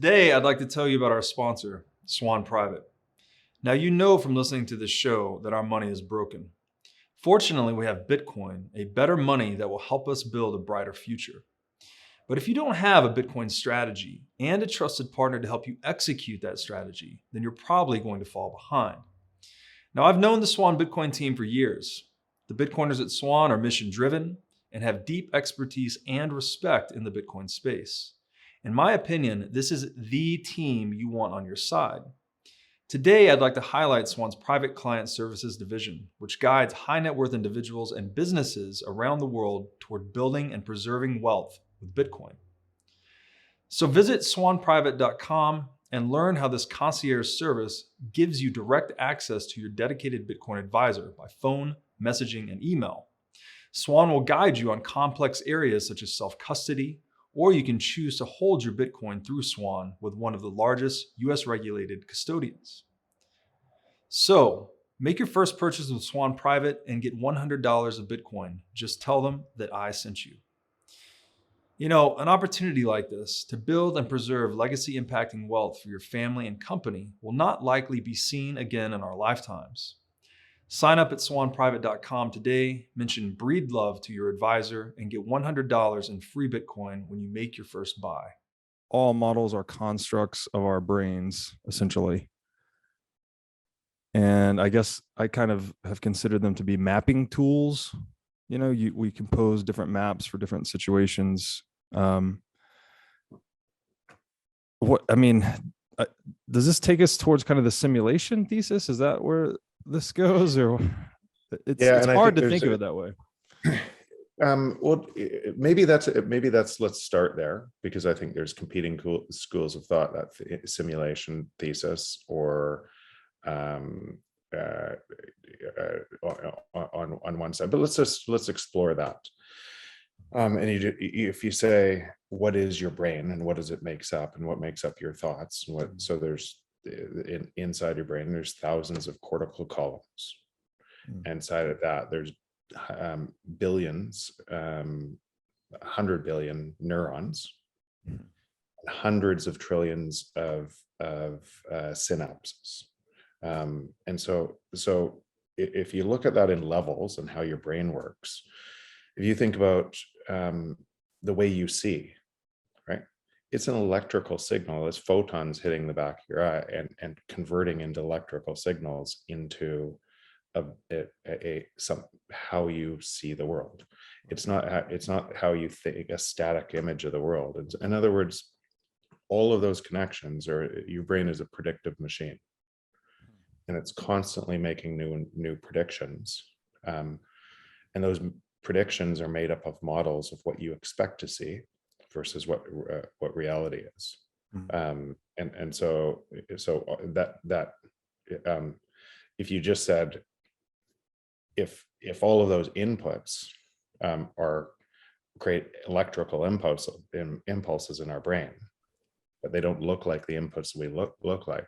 Today, I'd like to tell you about our sponsor, Swan Private. Now, you know from listening to this show that our money is broken. Fortunately, we have Bitcoin, a better money that will help us build a brighter future. But if you don't have a Bitcoin strategy and a trusted partner to help you execute that strategy, then you're probably going to fall behind. Now, I've known the Swan Bitcoin team for years. The Bitcoiners at Swan are mission driven and have deep expertise and respect in the Bitcoin space. In my opinion, this is the team you want on your side. Today, I'd like to highlight Swan's Private Client Services division, which guides high net worth individuals and businesses around the world toward building and preserving wealth with Bitcoin. So visit swanprivate.com and learn how this concierge service gives you direct access to your dedicated Bitcoin advisor by phone, messaging, and email. Swan will guide you on complex areas such as self-custody, or you can choose to hold your Bitcoin through Swan with one of the largest US regulated custodians. So make your first purchase with Swan Private and get $100 of Bitcoin. Just tell them that I sent you. You know, an opportunity like this to build and preserve legacy impacting wealth for your family and company will not likely be seen again in our lifetimes. Sign up at swanprivate.com today, mention Breed Love to your advisor, and get $100 in free Bitcoin when you make your first buy. All models are constructs of our brains, essentially. And I guess I kind of have considered them to be mapping tools. You know, we compose different maps for different situations. Does this take us towards kind of the simulation thesis? Is that where this goes, or it's hard to think of it that way? Well, maybe that's let's start there, because I think there's competing schools of thought, that simulation thesis, or on one side. But let's explore that. And if you say, what is your brain and what does it makes up, and what makes up your thoughts, and so there's inside your brain, there's thousands of cortical columns. Inside of that, there's billions, 100 billion neurons, hundreds of trillions of synapses. And so if you look at that in levels and how your brain works, if you think about the way you see, right? It's an electrical signal. It's photons hitting the back of your eye and converting into electrical signals into how you see the world. It's not how you think, a static image of the world. In other words, all of those connections your brain is a predictive machine, and it's constantly making new predictions. And those predictions are made up of models of what you expect to see versus what reality is. And so that if you just said, if all of those inputs create electrical impulses in our brain, but they don't look like the inputs we look like,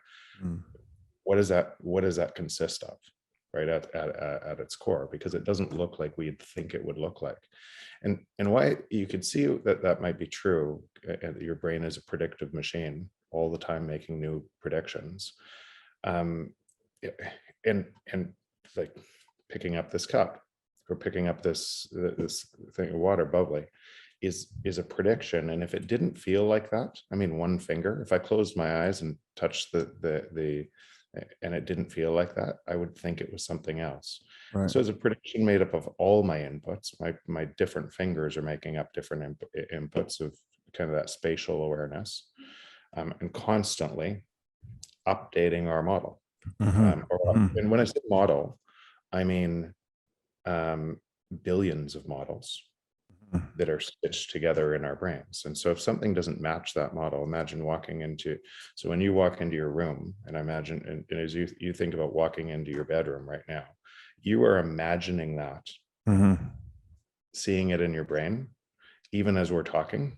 what does that consist of, right, at its core? Because it doesn't look like we'd think it would look like. And why you could see that might be true, and your brain is a predictive machine all the time making new predictions. And like picking up this cup or picking up this thing of water bubbly is a prediction. And if it didn't feel like that, I mean, one finger, if I closed my eyes and touched the and it didn't feel like that, I would think it was something else. Right. So it's a prediction made up of all my inputs. My different fingers are making up different inputs of kind of that spatial awareness, and constantly updating our model. And when I say model, I mean billions of models that are stitched together in our brains. And so if something doesn't match that model, imagine so when you walk into your room, and I imagine, and as you think about walking into your bedroom right now, you are imagining that, seeing it in your brain, even as we're talking,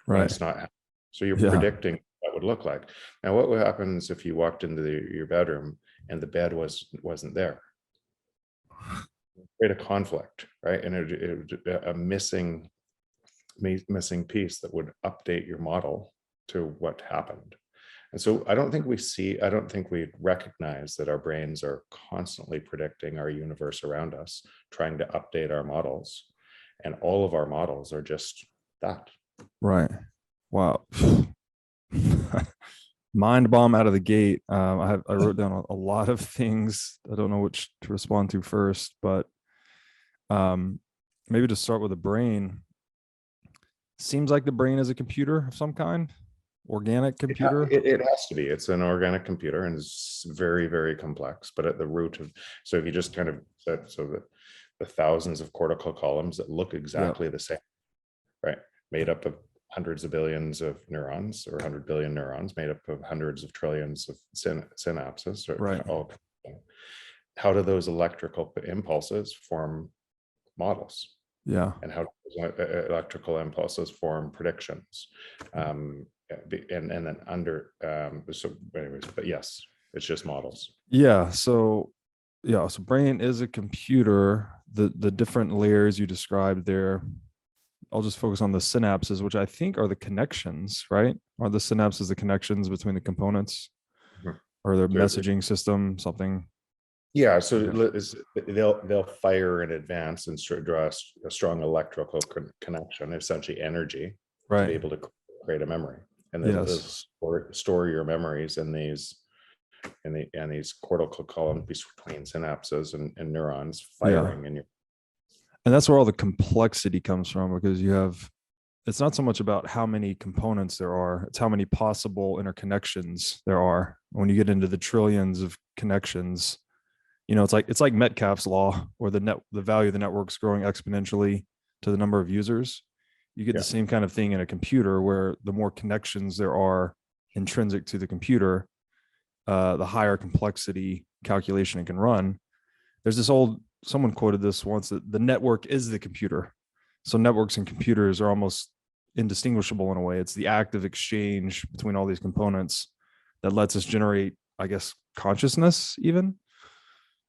right? It's not happening. So you're predicting what that would look like. Now, what happens if you walked into your bedroom and the bed wasn't there? Create a conflict, right? And a missing piece that would update your model to what happened. And so I don't think we recognize that our brains are constantly predicting our universe around us, trying to update our models. And all of our models are just that. Right. Wow. Mind bomb out of the gate. I wrote down a lot of things. I don't know which to respond to first, but maybe to start with the brain. Seems like the brain is a computer of some kind, organic computer. It has to be. It's an organic computer, and it's very, very complex. But at the root of, so if you just kind of so the thousands of cortical columns that look exactly the same, right? Made up of hundreds of billions of neurons, or 100 billion neurons, made up of hundreds of trillions of synapses. Right. How do those electrical impulses form models? Yeah. And how do those electrical impulses form predictions? And then so anyways, but yes, it's just models. Yeah. So brain is a computer. The different layers you described there, I'll just focus on the synapses, which I think are the connections, right? Are the synapses the connections between the components, or their messaging system, something? Yeah, so they'll fire in advance and draw a strong electrical connection, essentially energy, to be able to create a memory. And then store your memories in these cortical columns between synapses and neurons firing in your. And that's where all the complexity comes from, because it's not so much about how many components there are, it's how many possible interconnections there are. When you get into the trillions of connections, it's like Metcalfe's law, where the value of the network is growing exponentially to the number of users. You get the same kind of thing in a computer, where the more connections there are intrinsic to the computer, the higher complexity calculation it can run. There's someone quoted this once, that the network is the computer. So networks and computers are almost indistinguishable in a way. It's the active exchange between all these components that lets us generate, I guess, consciousness even.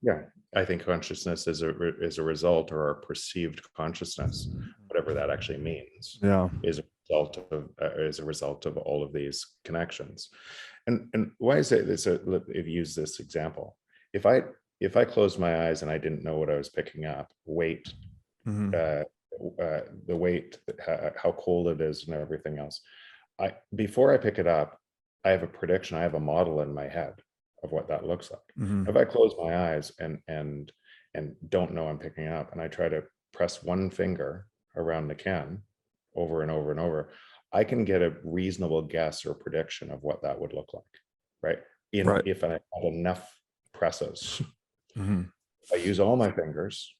Yeah, I think consciousness is a result, or our perceived consciousness, whatever that actually means, is a result of all of these connections. And why is it this? I've used this example. If I closed my eyes and I didn't know what I was picking up, weight, the weight, how cold it is, and everything else, before I pick it up, I have a prediction. I have a model in my head of what that looks like. If I close my eyes and don't know I'm picking up, and I try to press one finger around the can over and over and over, I can get a reasonable guess or prediction of what that would look like, right? If I had enough presses. If I use all my fingers,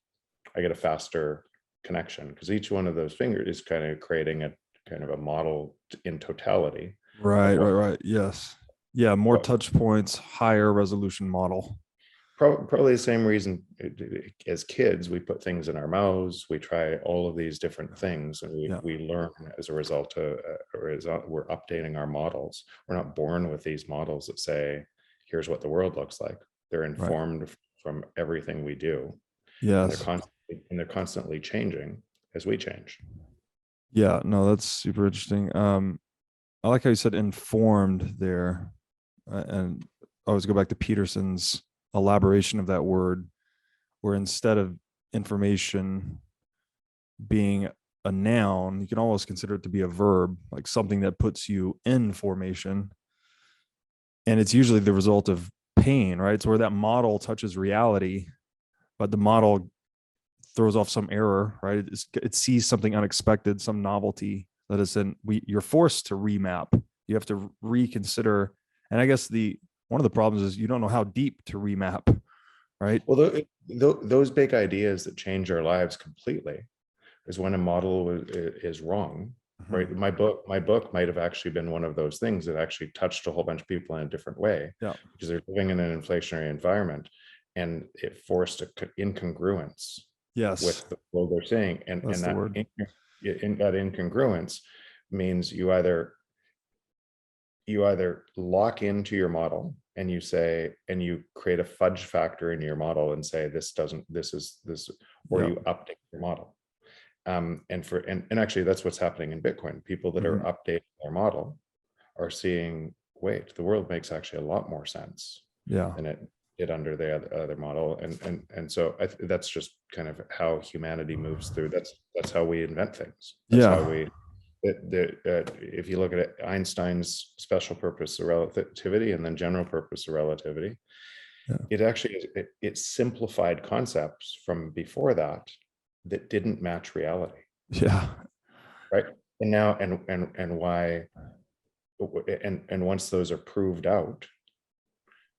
I get a faster connection, because each one of those fingers is kind of creating a kind of a model in totality. Right. Yes. Yeah. More touch points, higher resolution model. Probably the same reason as kids, we put things in our mouths, we try all of these different things, and we learn as a result of, we're updating our models. We're not born with these models that say, here's what the world looks like. They're informed from everything we do. Yes. And they're constantly changing as we change. Yeah, no, that's super interesting. I like how you said informed there. And I always go back to Peterson's elaboration of that word, where instead of information being a noun, you can almost consider it to be a verb, like something that puts you in formation. And it's usually the result of pain, right? It's where that model touches reality, but the model throws off some error, right? It sees something unexpected, some novelty that is you're forced to remap. You have to reconsider. And I guess one of the problems is you don't know how deep to remap, right? Well, those big ideas that change our lives completely is when a model is wrong, right? My book might have actually been one of those things that actually touched a whole bunch of people in a different way, because they're living in an inflationary environment, and it forced an incongruence with what they're saying. And that incongruence means you either lock into your model and you create a fudge factor in your model and say, this is this, or you update your model. And actually that's what's happening in Bitcoin. People that are updating their model are seeing, wait, the world makes actually a lot more sense Yeah. than it did under the other model. And so that's just kind of how humanity moves through. That's how we invent things. That's how we, if you look at it, Einstein's special purpose of relativity and then general purpose of relativity, it actually it simplified concepts from before that didn't match reality. Yeah. Right. And now and why and once those are proved out,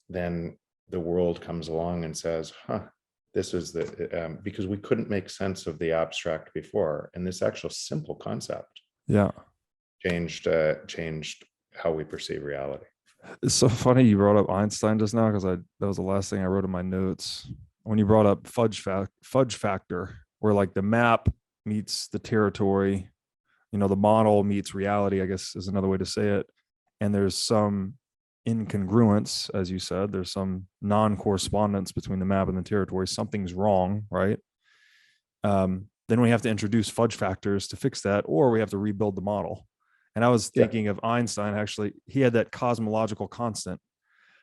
then the world comes along and says, huh, this is the because we couldn't make sense of the abstract before, and this actual simple concept changed how we perceive reality. It's so funny you brought up Einstein just now, because that was the last thing I wrote in my notes when you brought up fudge factor, where like the map meets the territory, the model meets reality, I guess is another way to say it. And there's some incongruence, as you said, there's some non-correspondence between the map and the territory. Something's wrong, right? Then we have to introduce fudge factors to fix that, or we have to rebuild the model. And I was thinking of Einstein, actually, he had that cosmological constant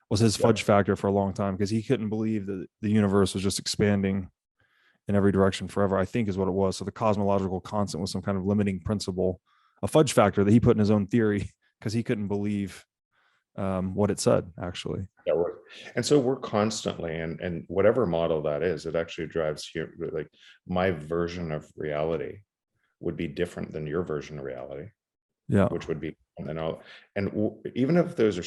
was his fudge factor for a long time, because he couldn't believe that the universe was just expanding in every direction forever, I think is what it was. So the cosmological constant was some kind of limiting principle, a fudge factor that he put in his own theory because he couldn't believe what it said, actually. Yeah, and so we're constantly, and whatever model that is, it actually drives here. Like my version of reality would be different than your version of reality. Yeah, which would be, and even if those are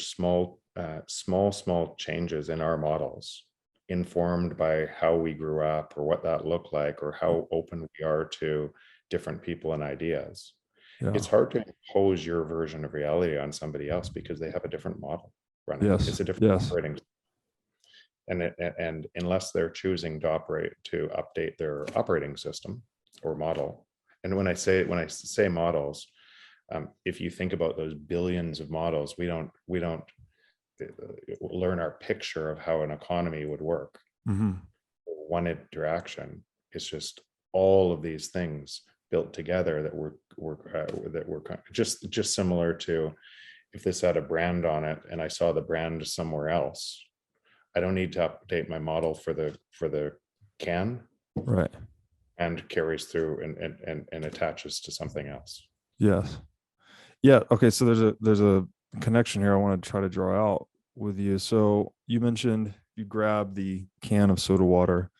small changes in our models, informed by how we grew up or what that looked like or how open we are to different people and ideas, it's hard to impose your version of reality on somebody else because they have a different model running. It's a different operating. And unless they're choosing to update their operating system or model. And when I say models, if you think about those billions of models, we don't learn our picture of how an economy would work. One interaction. It's just all of these things built together that were just similar to, if this had a brand on it and I saw the brand somewhere else, I don't need to update my model for the can, right? And carries through and attaches to something else. Yes. Yeah. Okay. So there's a connection here I want to try to draw out with you. So you mentioned you grab the can of soda water,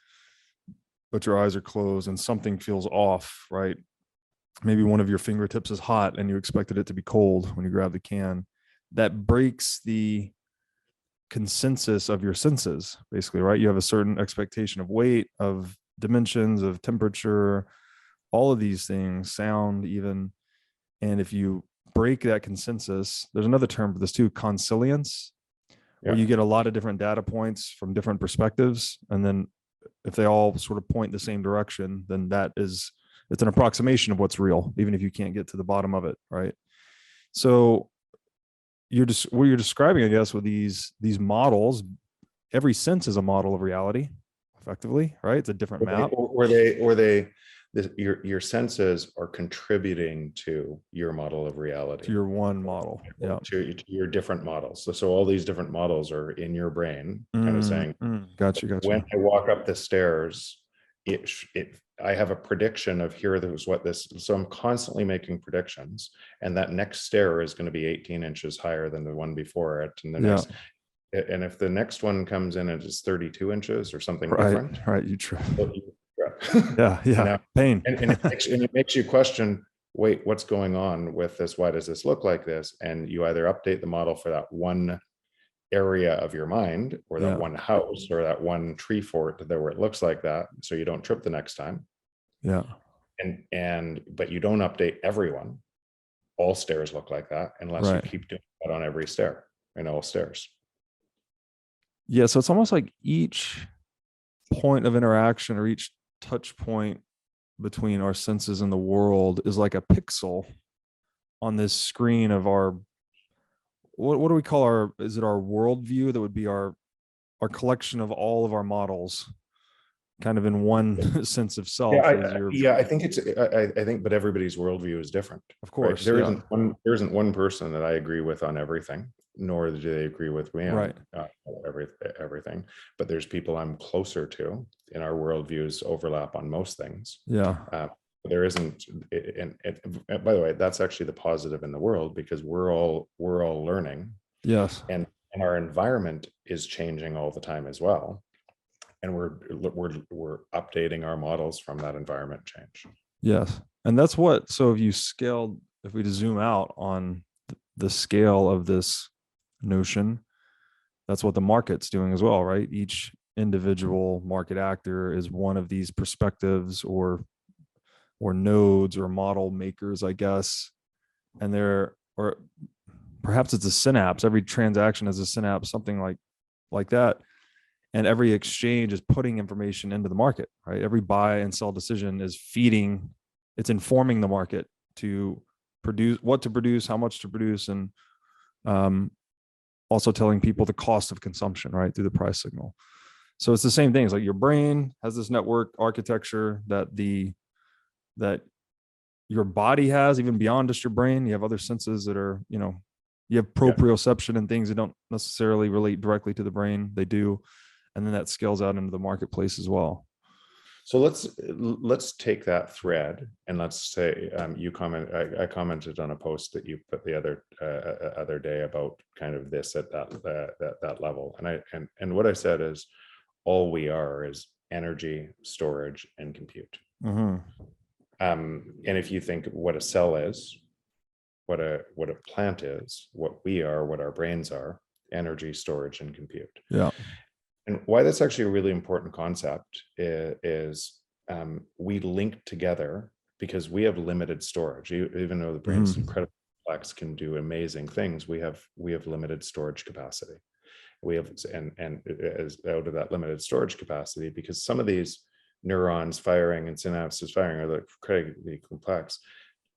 but your eyes are closed and something feels off, right? Maybe one of your fingertips is hot and you expected it to be cold when you grab the can. That breaks the consensus of your senses, basically, right? You have a certain expectation of weight, of dimensions, of temperature, all of these things, sound even. And if you break that consensus, there's another term for this too, consilience, where you get a lot of different data points from different perspectives. And then if they all sort of point the same direction, then it's an approximation of what's real, even if you can't get to the bottom of it, right? So what you're describing, I guess, with these models, every sense is a model of reality, effectively, right? It's a different map. Your senses are contributing to your model of reality. To your one model, to your different models. So all these different models are in your brain, kind of saying, gotcha. When I walk up the stairs, I have a prediction of so I'm constantly making predictions, and that next stair is going to be 18 inches higher than the one before it, and and if the next one comes in and it's 32 inches or something different, right, you trip. Now, pain. and it makes you question, wait, what's going on with this? Why does this look like this? And you either update the model for that one area of your mind, or that one house, or that one tree fort where it looks like that, so you don't trip the next time. But you don't update everyone. All stairs look like that unless you keep doing that on every stair and all stairs. Yeah, so it's almost like each point of interaction or each touch point between our senses and the world is like a pixel on this screen of our, what do we call is it our worldview? That would be our collection of all of our models kind of in one sense of self Yeah, is your, I think it's, I think, but everybody's worldview is different. of Right? course. There Yeah. isn't one person that I agree with on everything, nor do they agree with me on Right. everything. But there's people I'm closer to, and our worldviews overlap on most things. Yeah. There isn't, and by the way, that's actually the positive in the world, because we're all learning, Yes. and our environment is changing all the time as well. And we're updating our models from that environment change. Yes. And that's what, so if we just zoom out on the scale of this notion, that's what the market's doing as well, right? Each individual market actor is one of these perspectives or nodes or model makers, I guess. And or perhaps it's a synapse. Every transaction is a synapse, something like that. And every exchange is putting information into the market, right? Every buy and sell decision is it's informing the market to produce, what to produce, how much to produce, and also telling people the cost of consumption, right, through the price signal. So it's the same thing. It's like your brain has this network architecture that your body has, even beyond just your brain. You have other senses that are, you have proprioception and things that don't necessarily relate directly to the brain. They do. And then that scales out into the marketplace as well. So let's take that thread, and let's say I commented on a post that you put the other day about kind of this at that level, and what I said is, all we are is energy, storage, and compute. Mm-hmm. And if you think what a cell is, what a plant is, what we are, what our brains are, energy, storage, and compute. Yeah. And why that's actually a really important concept is we link together because we have limited storage. Even though the brain's incredibly complex, can do amazing things, we have limited storage capacity. We have, and as out of that limited storage capacity, because some of these neurons firing and synapses firing are incredibly complex,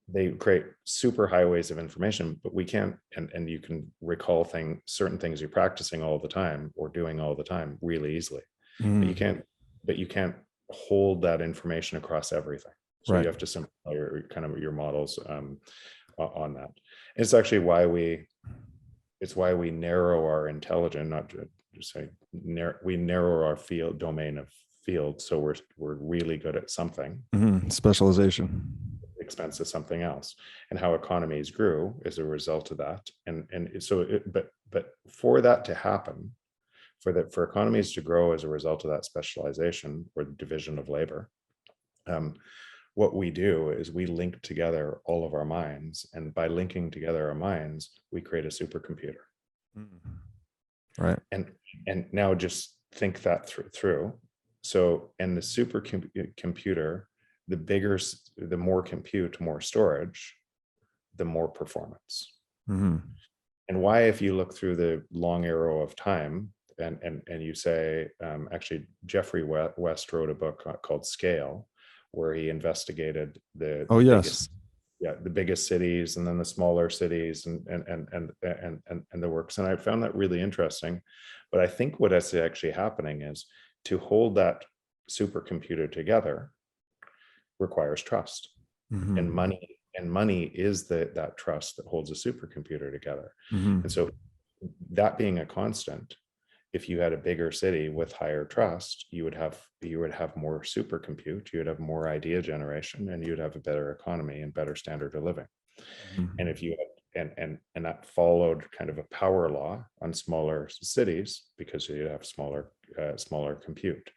they create super highways of information, but we can't, and you can recall certain things you're practicing all the time or doing all the time really easily. But you can't hold that information across everything. So you have to simplify your models on that. It's actually why we narrow our intelligence, not to say we narrow our domain of field. So we're really good at something. Specialization. Expense of something else, and how economies grew as a result of that. But for that to happen, for economies to grow as a result of that specialization or the division of labor, what we do is we link together all of our minds, and by linking together our minds, we create a supercomputer. Right. And now just think that through. So, and the supercomputer, the more compute, more storage, the more performance. And why, if you look through the long arrow of time, and you say, actually, Jeffrey West wrote a book called Scale, where he investigated the biggest cities, and then the smaller cities, and the works. And I found that really interesting. But I think what is actually happening is, to hold that supercomputer together requires trust, and money is that trust that holds a supercomputer together. And so, that being a constant, if you had a bigger city with higher trust, you would have more supercompute, you would have more idea generation, and you'd have a better economy and better standard of living. And if you had, and that followed kind of a power law on smaller cities, because you'd have smaller compute.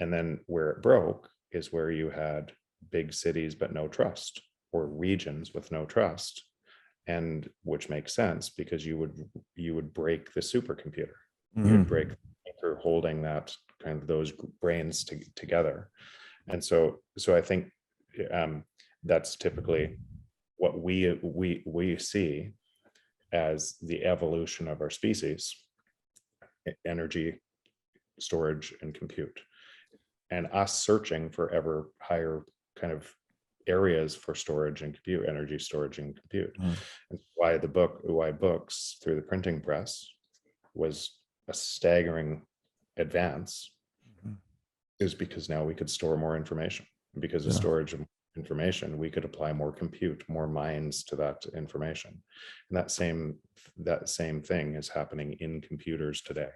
And then where it broke is where you had big cities but no trust, or regions with no trust, and which makes sense, because you would break the supercomputer. You would break the anchor holding that kind of those brains together. And so I think that's typically what we see as the evolution of our species: energy, storage, and compute, and us searching for ever higher kind of areas for storage and compute, energy, storage, and compute. And why books through the printing press was a staggering advance, is because now we could store more information. Because of Yeah. storage of information, we could apply more compute, more minds to that information. And that same thing is happening in computers today.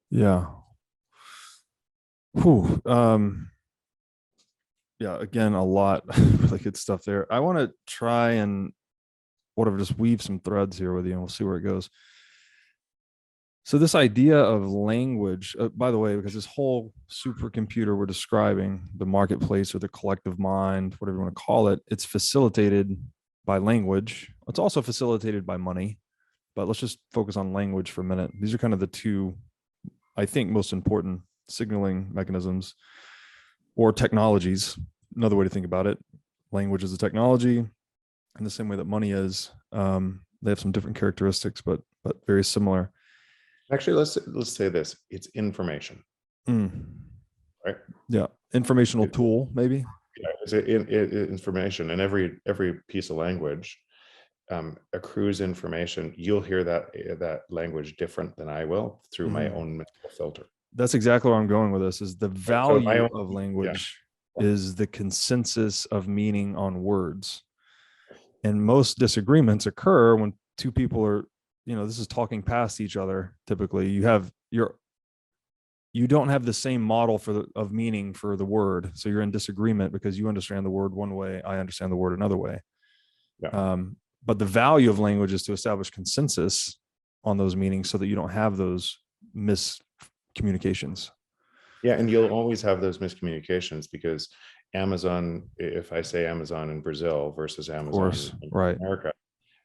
Yeah. Whew. Yeah, again, a lot really good stuff there. I want to try and whatever, just weave some threads here with you and we'll see where it goes. So this idea of language, by the way, because this whole supercomputer we're describing, the marketplace or the collective mind, whatever you want to call it, it's facilitated by language. It's also facilitated by money, but let's just focus on language for a minute. These are kind of the two, I think, most important signaling mechanisms or technologies. Another way to think about it, language is a technology in the same way that money is. They have some different characteristics, but very similar. Actually, let's say this: it's information, right? Yeah, informational tool, maybe. Yeah, it's information, and every piece of language accrues information. You'll hear that language different than I will through my own mental filter. That's exactly where I'm going with this. Is the value of language is the consensus of meaning on words, and most disagreements occur when two people are, this is talking past each other. Typically, you don't have the same model of meaning for the word, so you're in disagreement because you understand the word one way, I understand the word another way. Yeah. But the value of language is to establish consensus on those meanings so that you don't have those miscommunications. Yeah, and you'll always have those miscommunications because Amazon, if I say Amazon in Brazil versus Amazon in America,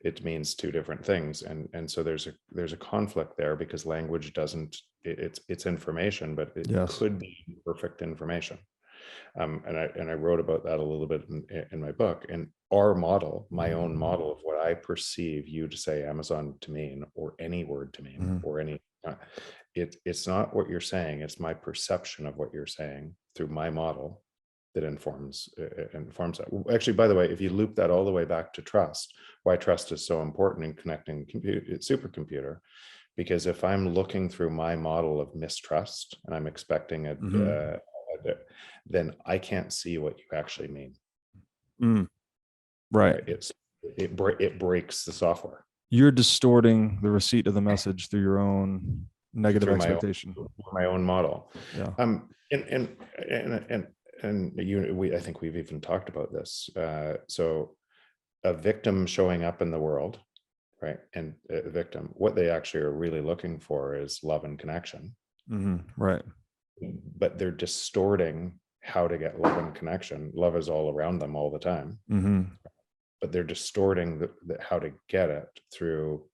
it means two different things. And so there's a conflict there because language doesn't, it's information, but it could be perfect information. And I wrote about that a little bit in my book. And our model, my own model of what I perceive you to say Amazon to mean, or any word to mean, or any, it's not what you're saying. It's my perception of what you're saying through my model that informs that. Actually, by the way, if you loop that all the way back to trust, why trust is so important in connecting supercomputer, because if I'm looking through my model of mistrust and I'm expecting then I can't see what you actually mean. Right. It breaks the software. You're distorting the receipt of the message through your own negative expectation. My own model. Yeah. I think we've even talked about this. So a victim showing up in the world, right? And a victim, what they actually are really looking for is love and connection. Right. But they're distorting how to get love and connection. Love is all around them all the time. But they're distorting how to get it through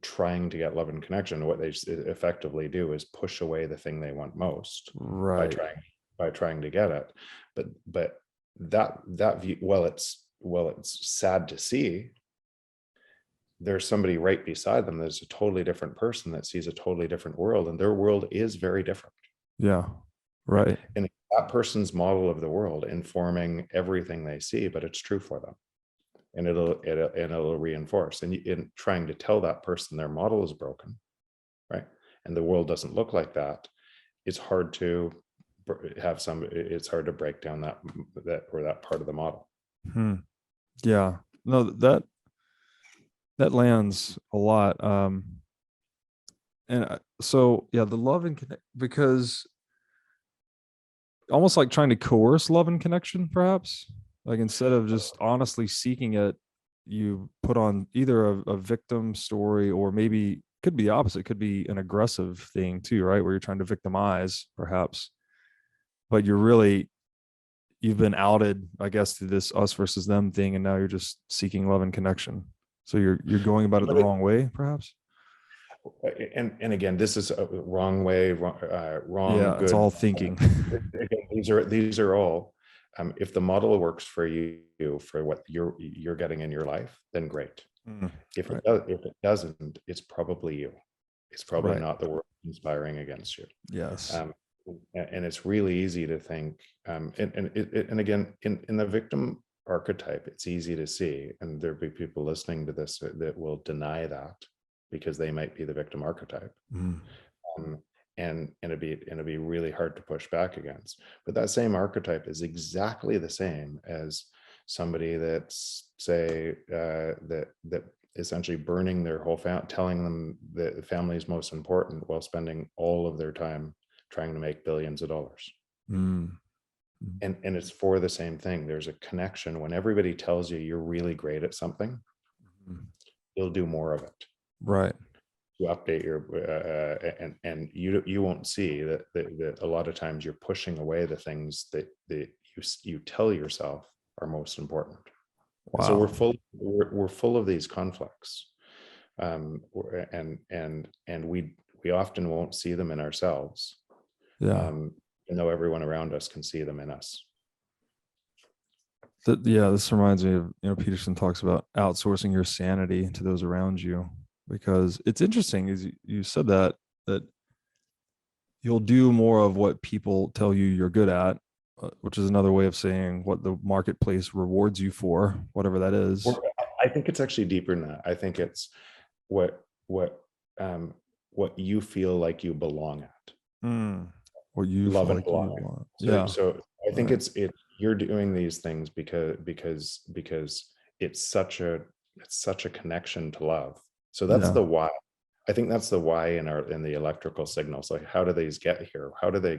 trying to get love and connection. What they effectively do is push away the thing they want most, right, by trying to get it. But that view, well, it's sad to see. There's somebody right beside them. There's a totally different person that sees a totally different world, and their world is very different. Yeah, right. And that person's model of the world informing everything they see, but it's true for them, and it'll reinforce. And in trying to tell that person their model is broken, right, and the world doesn't look like that, it's hard to it's hard to break down that part of the model. Yeah, no, that lands a lot. And so, yeah, the love and connect, because almost like trying to coerce love and connection, perhaps, like instead of just honestly seeking it, you put on either a victim story, or maybe could be the opposite, could be an aggressive thing too, right? Where you're trying to victimize perhaps, but you've been outed, I guess, through this us versus them thing. And now you're just seeking love and connection. So you're going about it the wrong way, perhaps. And again, this is a wrong way, wrong. Yeah, good. It's all thinking. Again, these are all. If the model works for you for what you're getting in your life, then great. If it doesn't, it's probably you. It's probably not the world conspiring against you. Yes. And it's really easy to think. And again, in the victim archetype, it's easy to see, and there'll be people listening to this that will deny that because they might be the victim archetype. and it'd be really hard to push back against. But that same archetype is exactly the same as somebody that's, say, that essentially burning their whole family, telling them that the family is most important while spending all of their time trying to make billions of dollars. Mm. And it's for the same thing. There's a connection. When everybody tells you you're really great at something, you'll do more of it. Right. You update your and you won't see that a lot of times you're pushing away the things that you tell yourself are most important. Wow. So we're full of these conflicts, and we often won't see them in ourselves. Yeah. Even though everyone around us can see them in us. Yeah, this reminds me of, Peterson talks about outsourcing your sanity to those around you, because it's interesting, is you said that you'll do more of what people tell you you're good at, which is another way of saying what the marketplace rewards you for, whatever that is. I think it's actually deeper than that. I think it's what you feel like you belong at. What you love feel and like you belonging. want. So, Yeah. so I think it's you're doing these things because it's such a connection to love. So that's the why. I think that's the why in the electrical signals. Like, how do these get here? How do they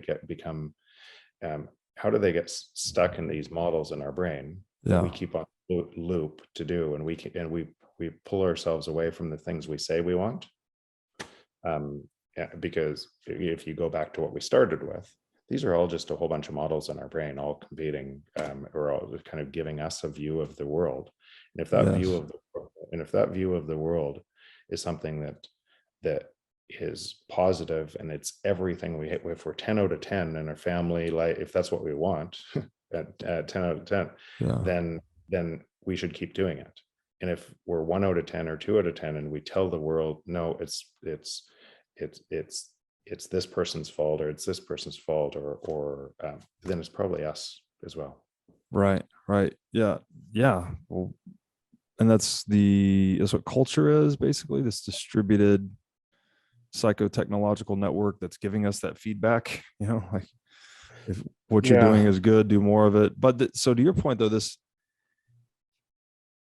how do they get stuck in these models in our brain that we keep on loop to do, and we pull ourselves away from the things we say we want. Because if you go back to what we started with, these are all just a whole bunch of models in our brain, all competing, or all kind of giving us a view of the world. And if that view of the world is something that is positive, and it's everything we hit, if we're 10 out of 10 in our family, like if that's what we want, at 10 out of 10, then we should keep doing it. And if we're 1 out of 10 or 2 out of 10, and we tell the world, no, it's this person's fault, or it's this person's fault, or then it's probably us as well. Right. Yeah. Well, and that's what culture is, basically, this distributed psychotechnological network that's giving us that feedback, like, if what you're doing is good, do more of it. But so to your point though,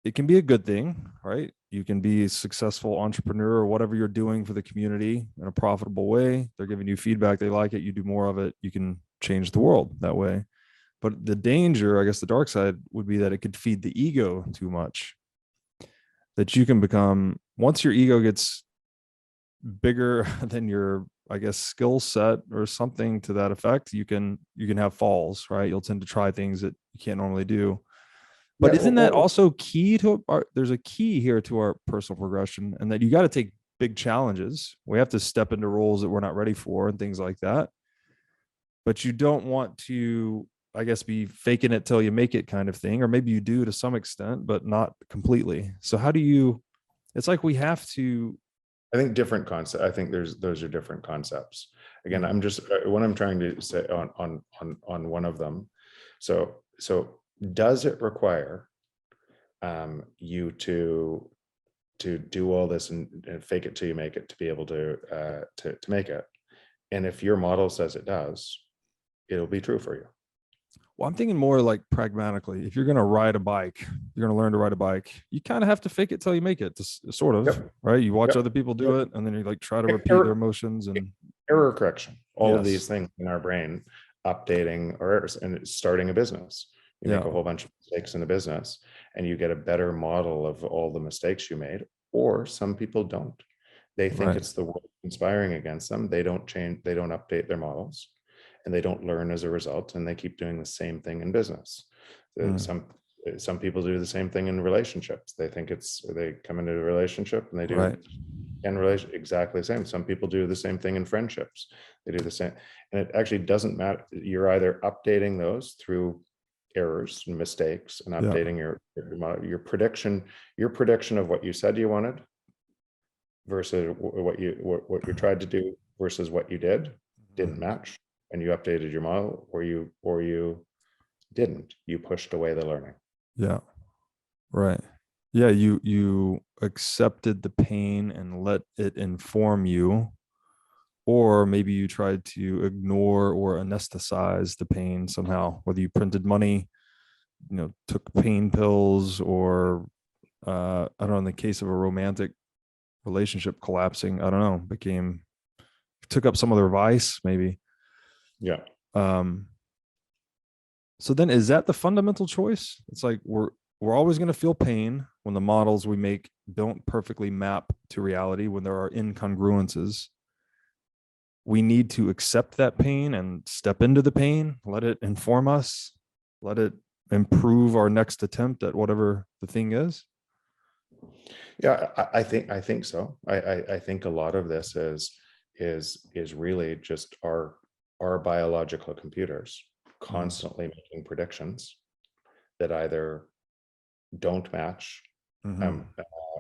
it can be a good thing, right? You can be a successful entrepreneur or whatever you're doing for the community in a profitable way. They're giving you feedback. They like it. You do more of it. You can change the world that way. But the danger, I guess the dark side would be that it could feed the ego too much. That you can become, once your ego gets bigger than your, I guess, skill set or something to that effect, you can have falls, right? You'll tend to try things that you can't normally do. But isn't that also key to there's a key here to our personal progression, and that you got to take big challenges. We have to step into roles that we're not ready for and things like that. But you don't want to, I guess, be faking it till you make it kind of thing, or maybe you do to some extent, but not completely. So how do you, it's like we have to, I think different concept. I think those are different concepts. Again, I'm just what I'm trying to say on one of them. So does it require you to do all this and fake it till you make it to be able to make it? And if your model says it does, it'll be true for you. Well, I'm thinking more like pragmatically. If you're going to ride a bike, you're going to learn to ride a bike, you kind of have to fake it till you make it, sort of, right? You watch other people do it, and then you like try to repeat their motions and error correction, all of these things in our brain, updating or errors, and starting a business. You make a whole bunch of mistakes in the business, and you get a better model of all the mistakes you made. Or some people don't. They think it's the world conspiring against them. They don't change. They don't update their models, and they don't learn as a result, and they keep doing the same thing in business. Some people do the same thing in relationships. They think they come into a relationship and they do in relation exactly the same. Some people do the same thing in friendships. They do the same, and it actually doesn't matter. You're either updating those through errors and mistakes, and updating your prediction of what you said you wanted versus what you tried to do versus what you didn't match. And you updated your model, or you didn't. You pushed away the learning. Yeah. Right. Yeah. You accepted the pain and let it inform you, or maybe you tried to ignore or anesthetize the pain somehow, whether you printed money, took pain pills, or I don't know, in the case of a romantic relationship collapsing, I don't know, took up some other vice, maybe. Yeah. So then is that the fundamental choice? It's like we're always going to feel pain when the models we make don't perfectly map to reality, when there are incongruences. We need to accept that pain and step into the pain, let it inform us, let it improve our next attempt at whatever the thing is. Yeah, I think so. I think a lot of this is really just our biological computers constantly making predictions that either don't match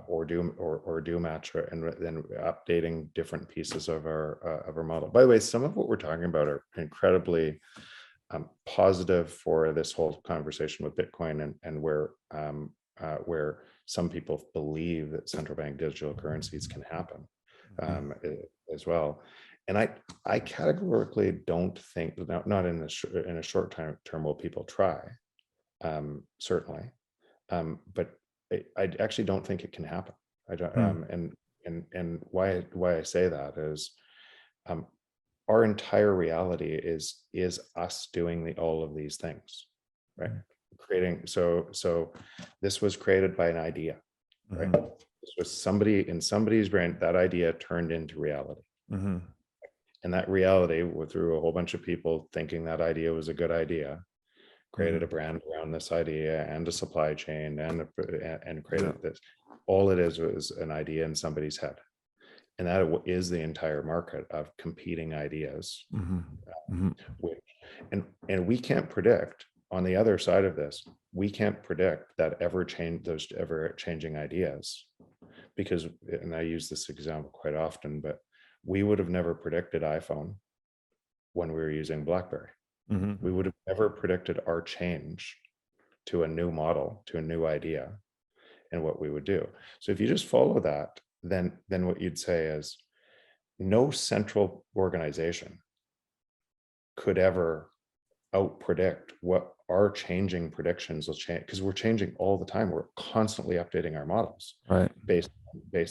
or do match, and then updating different pieces of our model. By the way, some of what we're talking about are incredibly positive for this whole conversation with Bitcoin, and where some people believe that central bank digital currencies can happen as well. And I categorically don't think, not in a short term will people try, certainly, but I actually don't think it can happen. I don't, and why I say that is, our entire reality is us doing all of these things, right? Creating, so this was created by an idea, right? This was somebody in somebody's brain, that idea turned into reality. And that reality, through a whole bunch of people thinking that idea was a good idea, created a brand around this idea and a supply chain and created this. All it is was an idea in somebody's head. And that is the entire market of competing ideas. And we can't predict, on the other side of this, we can't predict those ever changing ideas, because, and I use this example quite often, but we would have never predicted iPhone when we were using BlackBerry. We would have never predicted our change to a new model, to a new idea, and what we would do. So if you just follow that, then what you'd say is, no central organization could ever out-predict what our changing predictions will change, because we're changing all the time. We're constantly updating our models, right, based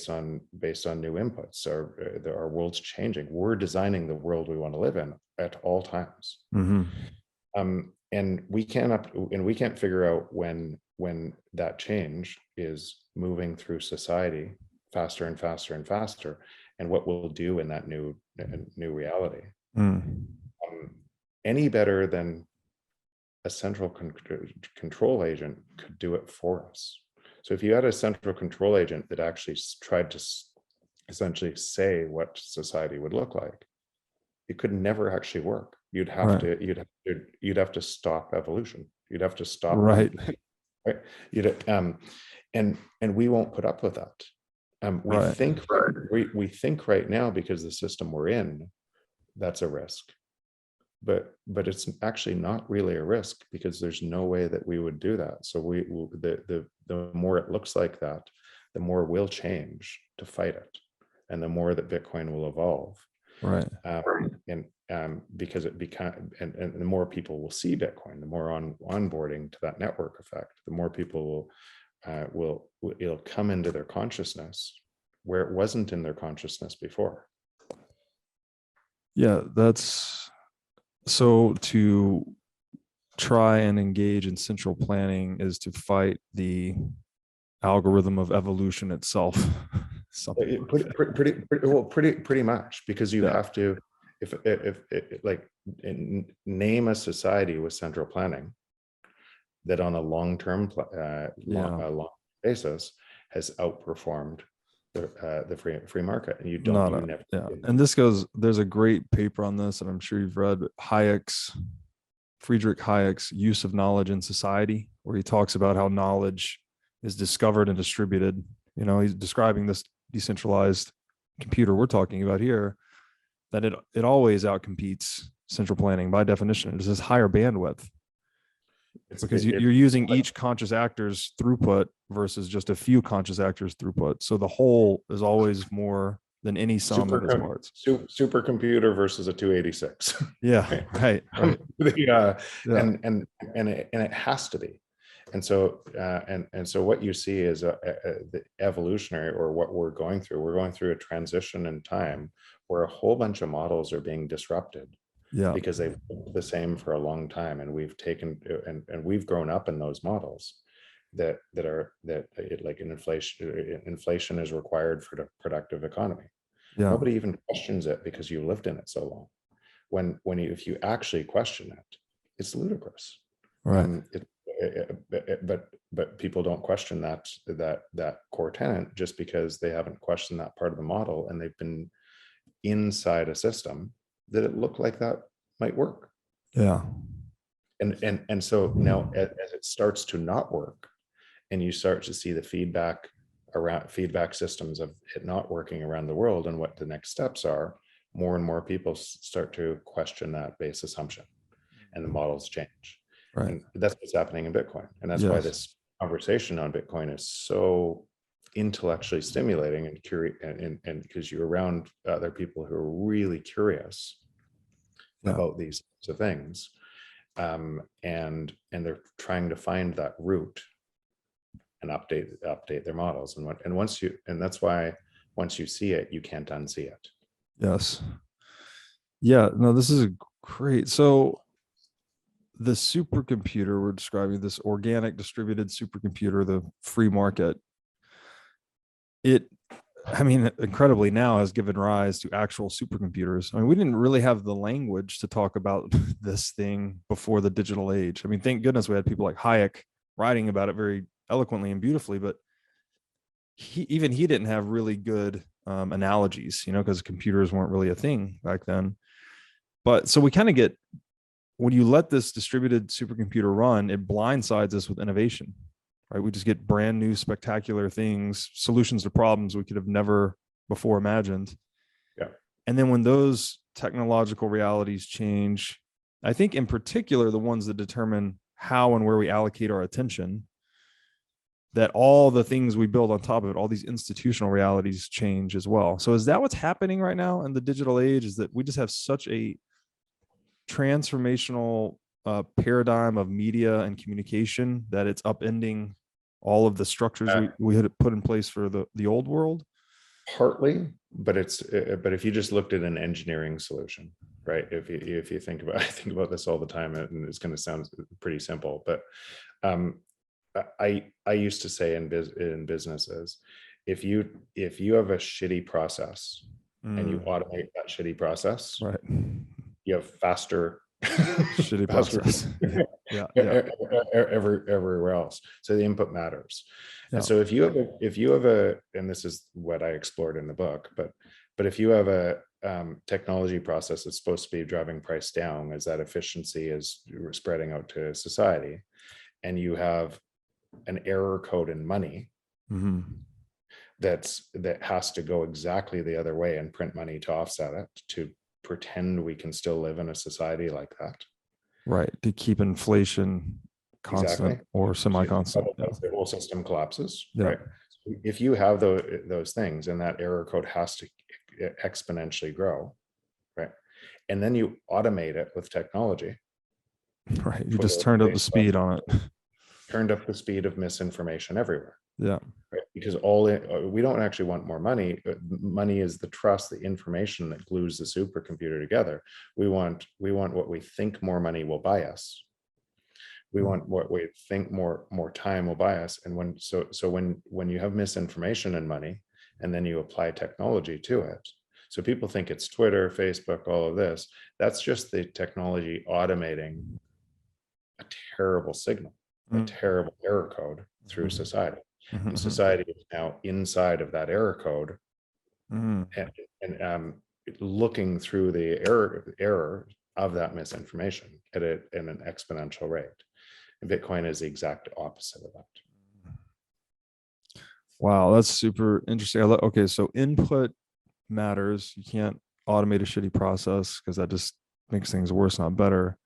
on new inputs. Our world's changing. We're designing the world we want to live in at all times. And we can't figure out when that change is moving through society faster and faster and faster, and what we'll do in that new reality. Any better than a central control agent could do it for us. So if you had a central control agent that actually tried to essentially say what society would look like, it could never actually work. You'd have to stop evolution. You'd have to stop. Right. And we won't put up with that. We think right now, because the system we're in, that's a risk. But it's actually not really a risk, because there's no way that we would do that. So the more it looks like that, the more we'll change to fight it, and the more that Bitcoin will evolve. Right. Because it and the more people will see Bitcoin, the more onboarding to that network effect, the more people it'll come into their consciousness where it wasn't in their consciousness before. Yeah, that's so. To try and engage in central planning is to fight the algorithm of evolution itself. Pretty much, because you have to, if name a society with central planning that on a long-term long basis has outperformed the free market, and and there's a great paper on this, and I'm sure you've read Friedrich Hayek's Use of Knowledge in Society, where he talks about how knowledge is discovered and distributed. He's describing this decentralized computer we're talking about here, that it always outcompetes central planning by definition. It has higher bandwidth. Because you're using each conscious actor's throughput versus just a few conscious actors' throughput. So the whole is always more than any sum of its parts. Supercomputer versus a 286. Yeah, right. Yeah. Yeah. And it has to be. And so what you see is the evolutionary, or what we're going through. We're going through a transition in time where a whole bunch of models are being disrupted. Yeah. Because they've been the same for a long time, and we've taken and we've grown up in those models that like inflation is required for the productive economy. Yeah. Nobody even questions it because you lived in it so long. If you actually question it, it's ludicrous. Right. But people don't question that core tenet just because they haven't questioned that part of the model, and they've been inside a system that it looked like that might work. Yeah. And so now, as it starts to not work, and you start to see the feedback systems of it not working around the world, and what the next steps are, more and more people start to question that base assumption, and the models change. Right. And that's what's happening in Bitcoin. And that's why this conversation on Bitcoin is so intellectually stimulating and curious, and because you're around other people who are really curious about these sorts of things, and they're trying to find that root and update their models. And that's why once you see it, you can't unsee it. Yes. Yeah. No, this is great. So the supercomputer we're describing, this organic distributed supercomputer, the free market, incredibly now has given rise to actual supercomputers. I mean, we didn't really have the language to talk about this thing before the digital age. I mean, thank goodness we had people like Hayek writing about it very eloquently and beautifully, but he didn't have really good analogies, because computers weren't really a thing back then. But so we kind of get, when you let this distributed supercomputer run, it blindsides us with innovation, right? We just get brand new, spectacular things, solutions to problems we could have never before imagined. Yeah. And then when those technological realities change, I think in particular, the ones that determine how and where we allocate our attention, that all the things we build on top of it, all these institutional realities change as well. So is that what's happening right now in the digital age? Is that we just have such a transformational paradigm of media and communication that it's upending all of the structures we had put in place for the old world? Partly, but if you just looked at an engineering solution, right? If you think about, I think about this all the time, and it's going to sound pretty simple, but I used to say in businesses, if you have a shitty process and you automate that shitty process, right, you have faster shitty process. Everywhere else. So the input matters. And so if you have a, and this is what I explored in the book, but if you have a technology process that's supposed to be driving price down as that efficiency is spreading out to society, and you have an error code in money that has to go exactly the other way and print money to offset it, to pretend we can still live in a society like that, right, to keep inflation constant or semi-constant. The whole system collapses. Right, if you have those things, and that error code has to exponentially grow, right, and then you automate it with technology, right, you just turned up the speed on it, turned up the speed of misinformation everywhere. Yeah. Right? Because we don't actually want more money. Money is the trust, the information that glues the supercomputer together. We want what we think more money will buy us. We want what we think more time will buy us. And when you have misinformation and money, and then you apply technology to it. So people think it's Twitter, Facebook, all of this. That's just the technology automating a terrible signal, a terrible error code through society. And society is now inside of that error code, and looking through the error of that misinformation at an exponential rate. And Bitcoin is the exact opposite of that. Wow, that's super interesting. Okay, so input matters. You can't automate a shitty process because that just makes things worse, not better.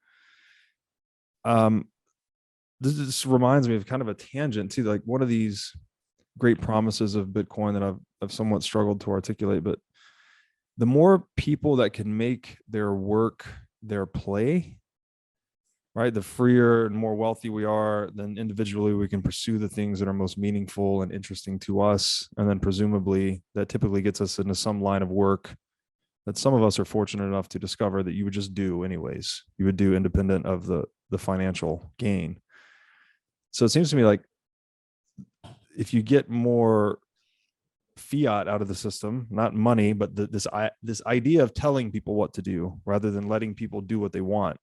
This reminds me of kind of a tangent too, like one of these great promises of Bitcoin that I've somewhat struggled to articulate, but the more people that can make their work their play, right? The freer and more wealthy we are, then individually we can pursue the things that are most meaningful and interesting to us. And then presumably that typically gets us into some line of work that some of us are fortunate enough to discover that you would just do anyways. You would do independent of the financial gain. So it seems to me like if you get more fiat out of the system, not money, but this idea of telling people what to do rather than letting people do what they want.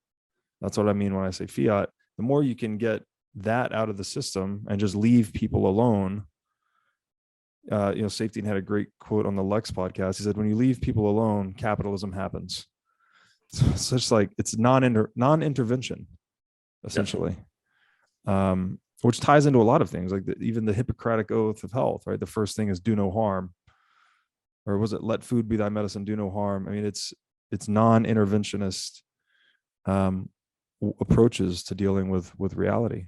That's what I mean when I say fiat. The more you can get that out of the system and just leave people alone. Safety had a great quote on the Lex podcast. He said, when you leave people alone, capitalism happens. So it's just like, it's non-intervention, essentially. Which ties into a lot of things, like even the Hippocratic Oath of Health, right? The first thing is do no harm. Or was it let food be thy medicine, do no harm? I mean, it's non-interventionist approaches to dealing with reality.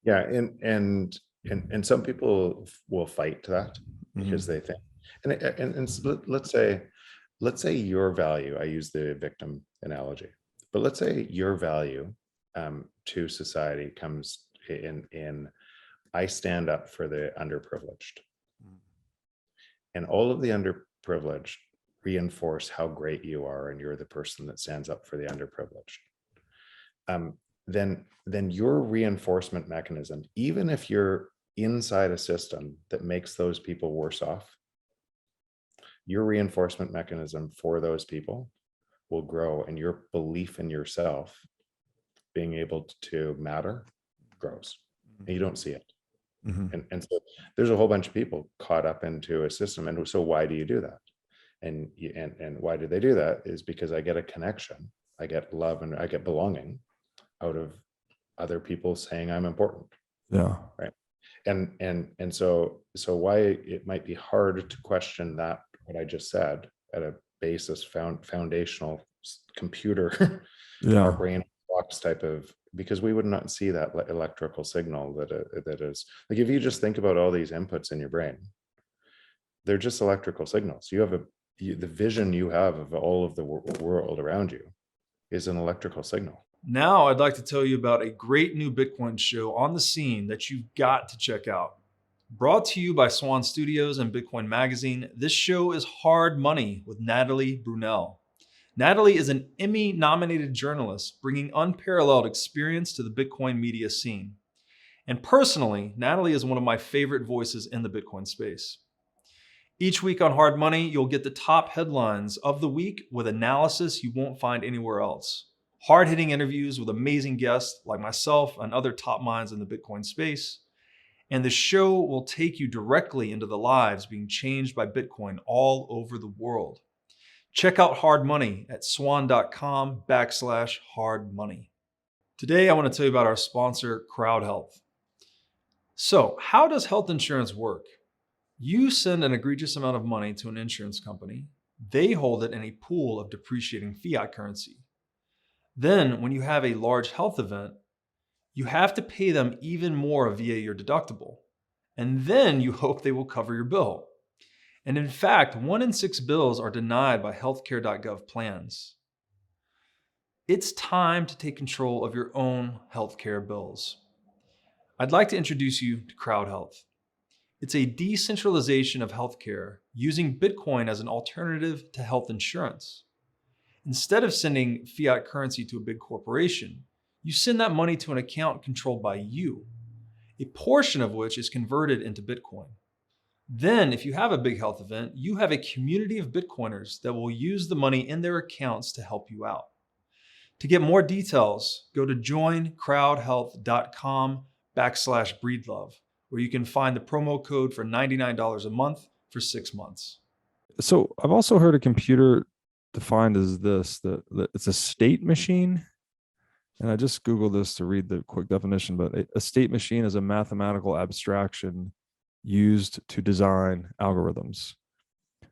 Yeah, and some people will fight that because they think, and let's say your value. I use the victim analogy, but let's say your value to society comes in I stand up for the underprivileged, and all of the underprivileged reinforce how great you are, and you're the person that stands up for the underprivileged. Then your reinforcement mechanism, even if you're inside a system that makes those people worse off, your reinforcement mechanism for those people will grow, and your belief in yourself being able to matter grows, and you don't see it. And so there's a whole bunch of people caught up into a system. And so why do you do that? And why do they do that? Is because I get a connection, I get love, and I get belonging out of other people saying I'm important. Yeah. Right. And so why it might be hard to question that, what I just said, at a basis foundational computer, our brain box type of, because we would not see that electrical signal that is like, if you just think about all these inputs in your brain, they're just electrical signals. You have the vision you have of all of the world around you is an electrical signal. Now I'd like to tell you about a great new Bitcoin show on the scene that you've got to check out. Brought to you by Swan Studios and Bitcoin Magazine, this show is Hard Money with Natalie Brunell. Natalie is an Emmy-nominated journalist bringing unparalleled experience to the Bitcoin media scene. And personally, Natalie is one of my favorite voices in the Bitcoin space. Each week on Hard Money, you'll get the top headlines of the week with analysis you won't find anywhere else. Hard-hitting interviews with amazing guests like myself and other top minds in the Bitcoin space. And the show will take you directly into the lives being changed by Bitcoin all over the world. Check out Hard Money at swan.com/hard money. Today, I want to tell you about our sponsor, Crowd Health. So, how does health insurance work? You send an egregious amount of money to an insurance company. They hold it in a pool of depreciating fiat currency. Then, when you have a large health event, you have to pay them even more via your deductible. And then you hope they will cover your bill. And in fact, 1 in 6 bills are denied by healthcare.gov plans. It's time to take control of your own healthcare bills. I'd like to introduce you to Crowd Health. It's a decentralization of healthcare using Bitcoin as an alternative to health insurance. Instead of sending fiat currency to a big corporation, you send that money to an account controlled by you, a portion of which is converted into Bitcoin. Then, if you have a big health event, you have a community of Bitcoiners that will use the money in their accounts to help you out. To get more details, go to joincrowdhealth.com/breedlove, where you can find the promo code for $99 a month for 6 months. So I've also heard a computer defined as this, that it's a state machine. And I just Googled this to read the quick definition, but a state machine is a mathematical abstraction used to design algorithms.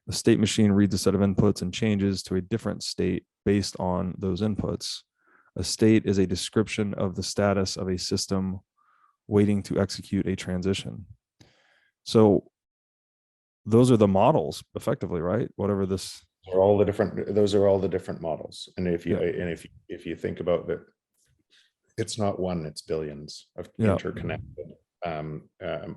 The state machine reads a set of inputs and changes to a different state based on those inputs. A state is a description of the status of a system waiting to execute a transition. So those are the models effectively, right? Whatever this. Those are all the different models. And if you, Yeah. if you think about that, it's not one, it's billions of Yeah. interconnected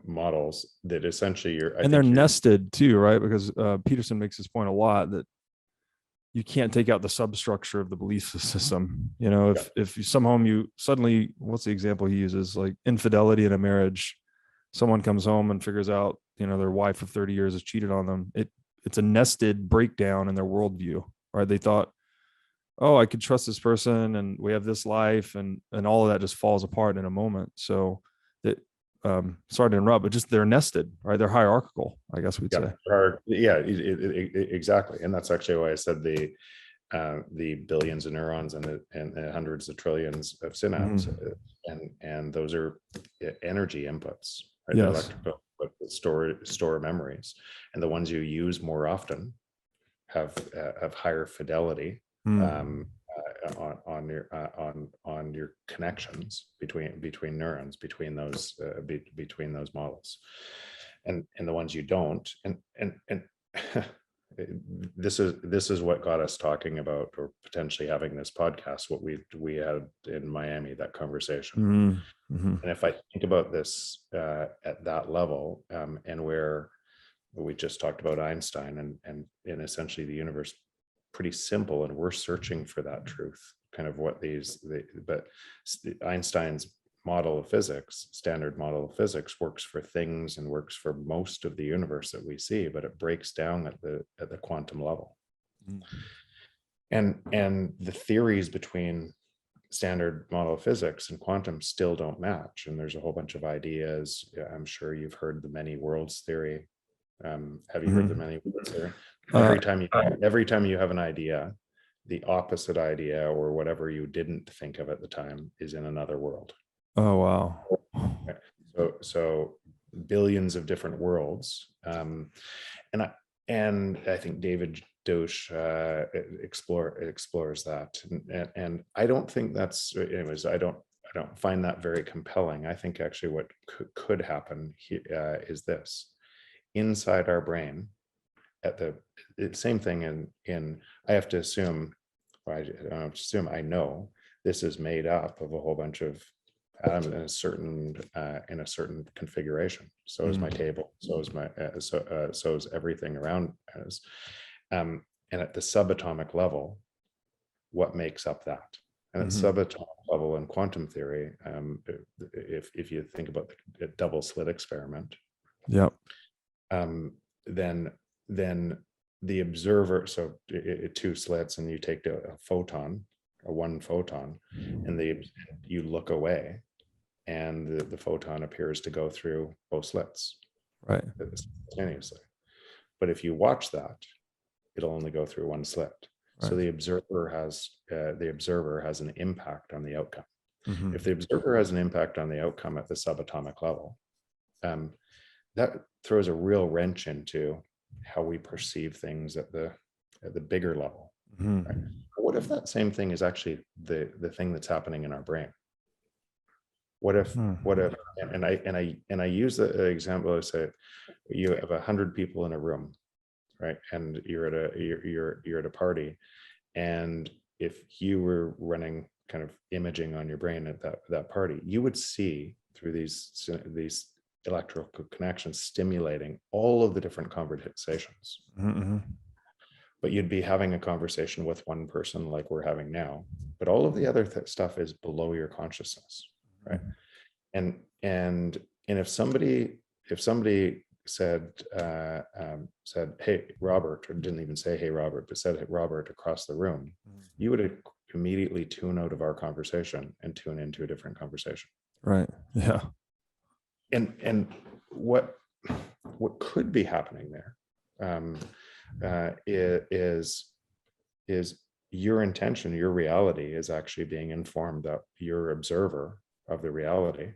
models that essentially And they're nested too, right? Because Peterson makes this point a lot, that you can't take out the substructure of the belief system. You know, if you somehow you suddenly, what's the example he uses? Like infidelity in a marriage, someone comes home and figures out, you know, their wife of 30 years has cheated on them. It's a nested breakdown in their worldview, right? They thought, oh, I could trust this person and we have this life, and all of that just falls apart in a moment. So that, sorry to interrupt, but just they're nested, right? They're hierarchical, I guess we'd say. Exactly. And that's actually why I said the billions of neurons and the hundreds of trillions of synapses, and those are energy inputs, right? Yes. Electrical, but store memories, and the ones you use more often have higher fidelity on your connections between neurons, between those models, and the ones you don't, and this is what got us talking about, or potentially having this podcast, what we had in Miami, that conversation. And if I think about this at that level, and where we just talked about Einstein, and essentially the universe pretty simple, and we're searching for that truth, kind of what but Einstein's model of physics, standard model of physics, works for things and works for most of the universe that we see, but it breaks down at the quantum level. And the theories between standard model of physics and quantum still don't match, and there's a whole bunch of ideas. I'm sure you've heard the many worlds theory. Have you heard the many worlds theory? Every time you have an idea, the opposite idea, or whatever you didn't think of at the time, is in another world. Oh, wow. So billions of different worlds. And I think David Dosch explores that. And I don't think that's, anyways, I don't find that very compelling. I think actually what could happen is this: inside our brain, at the same thing in I have to assume, or I don't assume, I know this is made up of a whole bunch of atoms in a certain configuration. So is my table. So is my so is everything around us. And at the subatomic level, what makes up that? And at subatomic level in quantum theory, if you think about the double slit experiment, then the observer, so two slits, and you take a one photon, and you look away, and the photon appears to go through both slits, right, simultaneously. But if you watch that, it'll only go through one slit. Right. So the observer has an impact on the outcome. If the observer has an impact on the outcome at the subatomic level, that throws a real wrench into how we perceive things at the bigger level. Right? What if that same thing is actually the thing that's happening in our brain? What if and I use the example, I say you have 100 people in a room, right? And you're at a party, and if you were running kind of imaging on your brain at that party, you would see through these electrical connections stimulating all of the different conversations. But you'd be having a conversation with one person like we're having now, but all of the other stuff is below your consciousness, right? And if somebody said, hey Robert, or didn't even say hey Robert, but said hey Robert across the room, you would immediately tune out of our conversation and tune into a different conversation. Right. Yeah. And what could be happening there is your intention, your reality is actually being informed that your observer of the reality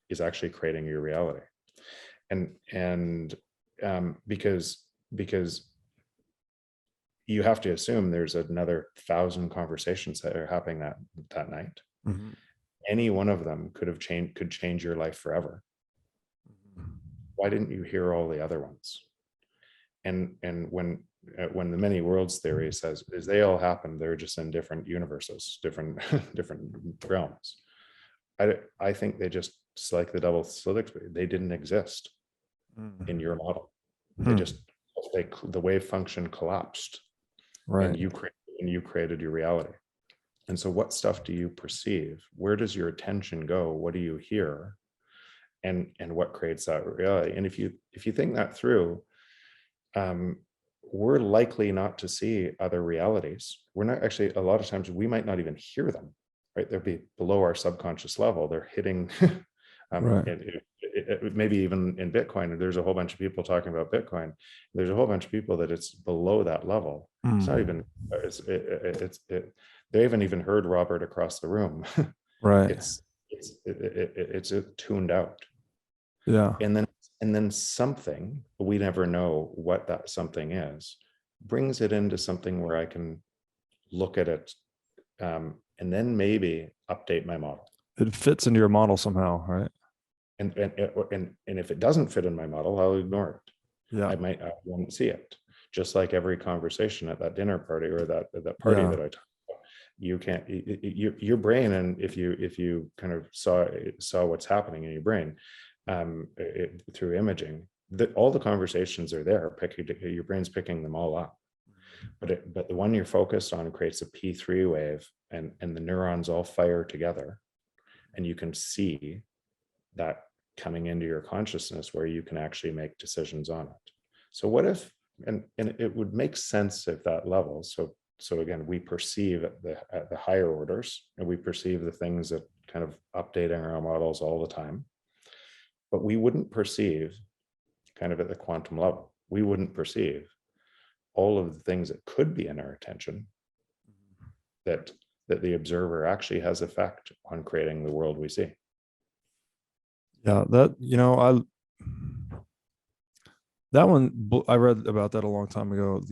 is actually creating your reality. And because you have to assume there's another 1,000 conversations that are happening that night. Any one of them could change your life forever. Why didn't you hear all the other ones? And when the many worlds theory says is they all happen, they're just in different universes, different different realms. I think they just, it's like the double helix, they didn't exist in your model. They just, the wave function collapsed, Right. and you created your reality. And so what stuff do you perceive? Where does your attention go? What do you hear? And what creates that reality? And if you think that through, we're likely not to see other realities. We're not actually, a lot of times we might not even hear them, right? They'll be below our subconscious level. They're hitting, Right. maybe even in Bitcoin, there's a whole bunch of people talking about Bitcoin. There's a whole bunch of people that it's below that level. It's not even, they haven't even heard Robert across the room. Right. It's tuned out. Yeah. And then something, we never know what that something is, brings it into something where I can look at it, and then maybe update my model. It fits into your model somehow, right? And if it doesn't fit in my model, I'll ignore it. Yeah. I won't see it. Just like every conversation at that dinner party or that party that I talked about. You can't, your brain, and if you kind of saw what's happening in your brain, through imaging, all the conversations are there. Your brain's picking them all up, but the one you're focused on creates a P3 wave, and the neurons all fire together, and you can see that coming into your consciousness where you can actually make decisions on it. So what if, and it would make sense at that level. So again, we perceive at the higher orders, and we perceive the things that kind of updating our models all the time. But we wouldn't perceive, kind of at the quantum level, we wouldn't perceive all of the things that could be in our attention, that the observer actually has effect on creating the world we see. Yeah, that one, I read about that a long time ago. I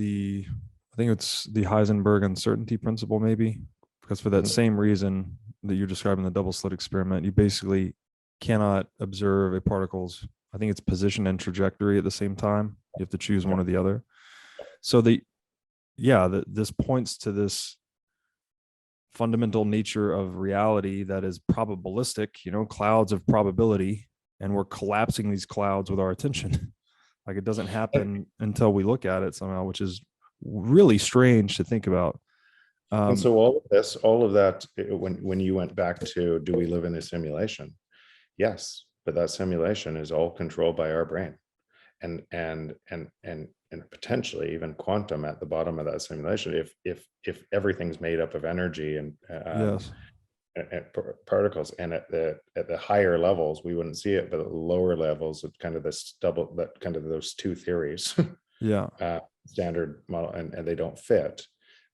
think it's the Heisenberg uncertainty principle, maybe, because for that same reason that you're describing the double slit experiment, you basically cannot observe a particle's, I think it's position and trajectory at the same time. You have to choose one or the other. So this points to this fundamental nature of reality that is probabilistic, clouds of probability, and we're collapsing these clouds with our attention. Like, it doesn't happen until we look at it somehow, which is really strange to think about. And so all of that, when you went back to, do we live in a simulation? Yes, but that simulation is all controlled by our brain, and potentially even quantum at the bottom of that simulation. If everything's made up of energy and Yes. and particles, and at the higher levels we wouldn't see it, but at the lower levels it's kind of this double, that kind of those two theories, Yeah. standard model, and they don't fit.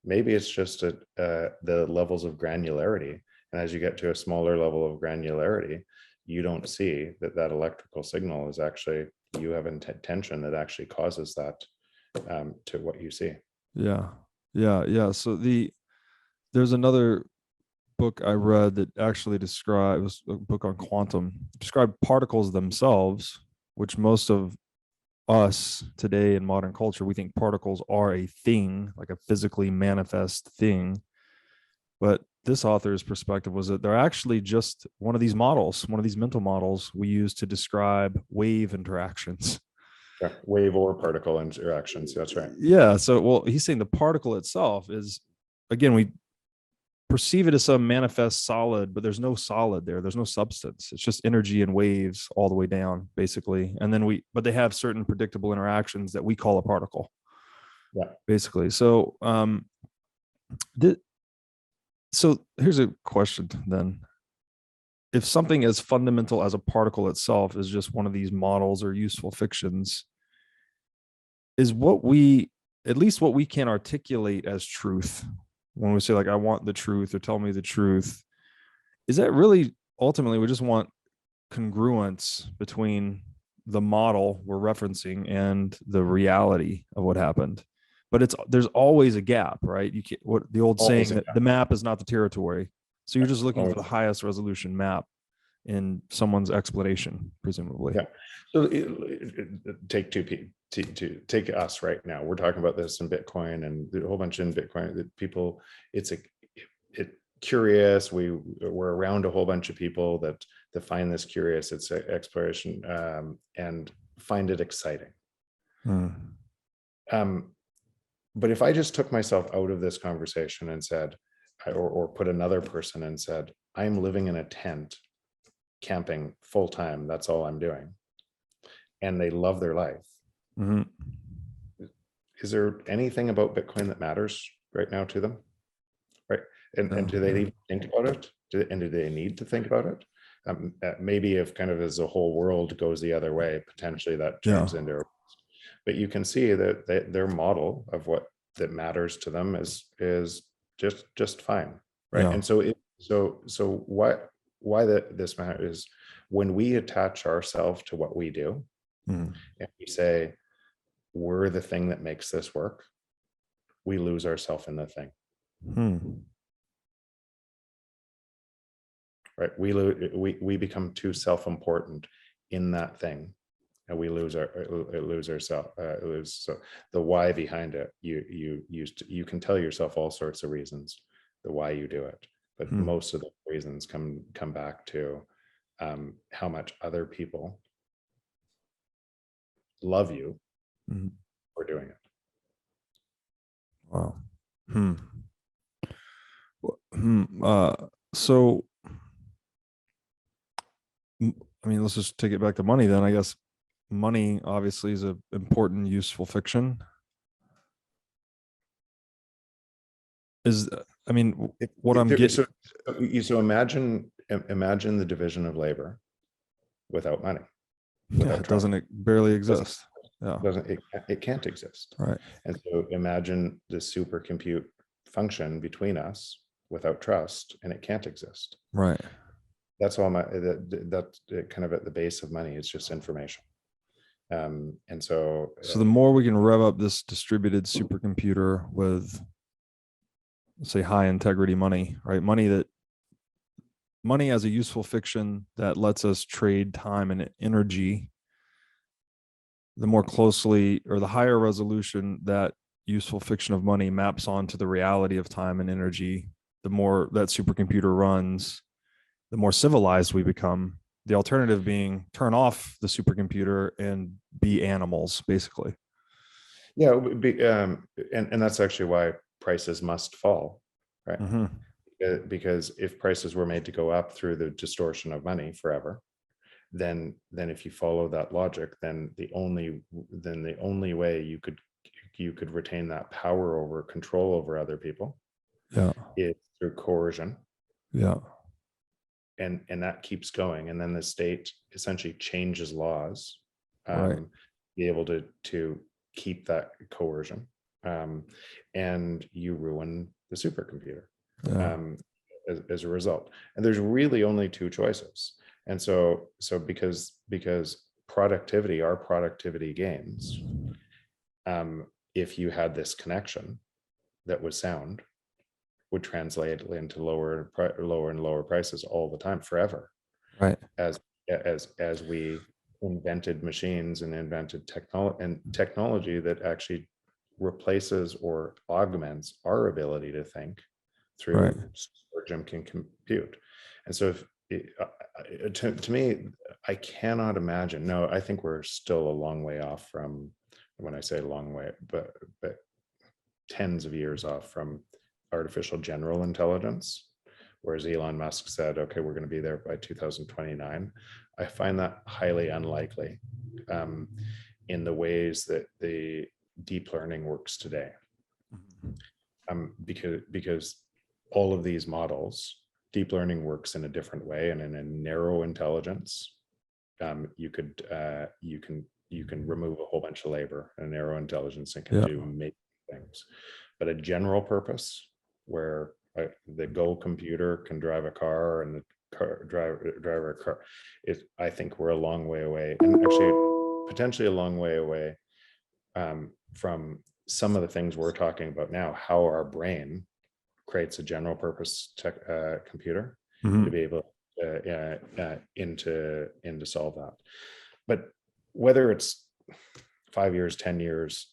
Maybe it's just the levels of granularity, and as you get to a smaller level of granularity, you don't see that electrical signal is actually, you have intention that actually causes that to what you see. Yeah. So there's another book I read that actually was a book on quantum, described particles themselves, which most of us today in modern culture, we think particles are a thing, like a physically manifest thing. But this author's perspective was that they're actually just one of these mental models we use to describe wave interactions. Yeah, wave or particle interactions. That's right. Yeah. So, well, he's saying the particle itself is, again, we perceive it as some manifest solid, but there's no solid there. There's no substance. It's just energy and waves all the way down, basically. And then but they have certain predictable interactions that we call a particle. Yeah. Basically. So, so here's a question then. If something as fundamental as a particle itself is just one of these models or useful fictions, is at least what we can articulate as truth, when we say, like, I want the truth, or tell me the truth, is that really ultimately we just want congruence between the model we're referencing and the reality of what happened? But there's always a gap, right? You can't, what the old saying that the map is not the territory. So you're just looking for the highest resolution map. in someone's explanation, presumably. Yeah. So take take us right now. We're talking about this in Bitcoin and a whole bunch in Bitcoin that people, it's curious. We're around a whole bunch of people that find this curious. It's exploration and find it exciting. But if I just took myself out of this conversation and said, or put another person and said, I'm living in a tent, camping full time, that's all I'm doing, and they love their life. Is there anything about Bitcoin that matters right now to them? Right. And do they even think about it? Do they need to think about it? Maybe if kind of as the whole world goes the other way, potentially that turns into, but you can see that their model of what that matters to them is just fine. Right. And so why this matters is when we attach ourselves to what we do and we say we're the thing that makes this work, we lose ourselves in the thing. Right. We become too self-important in that thing, and we lose ourselves. So the why behind it, you can tell yourself all sorts of reasons the why you do it, but most of the reasons come back to how much other people love you for doing it. Wow. So, I mean, let's just take it back to money then. I guess money obviously is an important, useful fiction. What I'm getting. So imagine the division of labor without money. It doesn't barely exist. It can't exist. Right. And so imagine the supercompute function between us without trust, and it can't exist. Right. That's all that's kind of at the base of money. It's just information. And so the more we can rev up this distributed supercomputer with, let's say, high integrity money, right? Money as a useful fiction that lets us trade time and energy, the more closely or the higher resolution that useful fiction of money maps onto the reality of time and energy, the more that supercomputer runs, the more civilized we become. The alternative being turn off the supercomputer and be animals, basically. Yeah, and that's actually why prices must fall, right? Because if prices were made to go up through the distortion of money forever, then if you follow that logic, then the only way you could retain that power over control over other people is through coercion. And that keeps going, and then the state essentially changes laws be able to keep that coercion, and you ruin the supercomputer as a result. And there's really only two choices. And so because our productivity gains, if you had this connection that was sound, would translate into lower and lower prices all the time, forever. Right. As we invented machines and invented technology that actually replaces or augments our ability to think through storage and compute. And so to me, I cannot imagine. No, I think we're still a long way off from, when I say a long way, but tens of years off from artificial general intelligence, whereas Elon Musk said, okay, we're going to be there by 2029. I find that highly unlikely in the ways that the deep learning works today. Because all of these models, deep learning works in a different way, and in a narrow intelligence, you can remove a whole bunch of labor in a narrow intelligence and can do make things. But a general purpose, where the Go computer can drive a car and the driver a car, I think we're a long way away, and actually potentially a long way away from some of the things we're talking about now. How our brain creates a general purpose computer to be able into solve that. But whether it's 5 years, 10 years,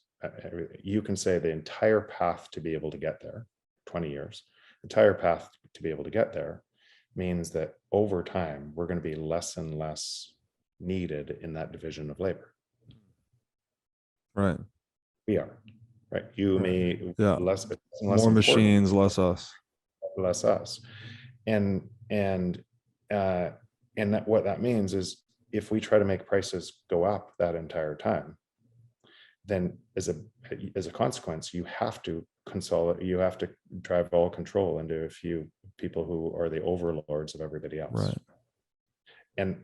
you can say the entire path to be able to get there, 20 years, entire path to be able to get there means that over time, we're going to be less and less needed in that division of labor. Right. We are, right? You, me, Yeah. less and less More important, machines, less us. less us. And that what that means is if we try to make prices go up that entire time, then as a consequence, you have to consolidate, you have to drive all control into a few people who are the overlords of everybody else. Right. And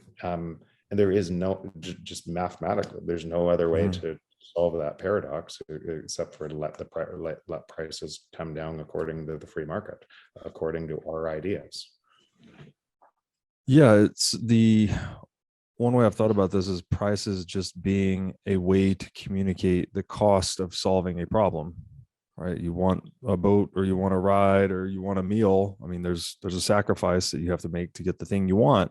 there is no, just mathematically, there's no other way to solve that paradox except for let prices come down according to the free market, according to our ideas. Yeah, it's the one way I've thought about this is prices just being a way to communicate the cost of solving a problem, right? You want a boat or you want a ride or you want a meal. I mean, there's a sacrifice that you have to make to get the thing you want.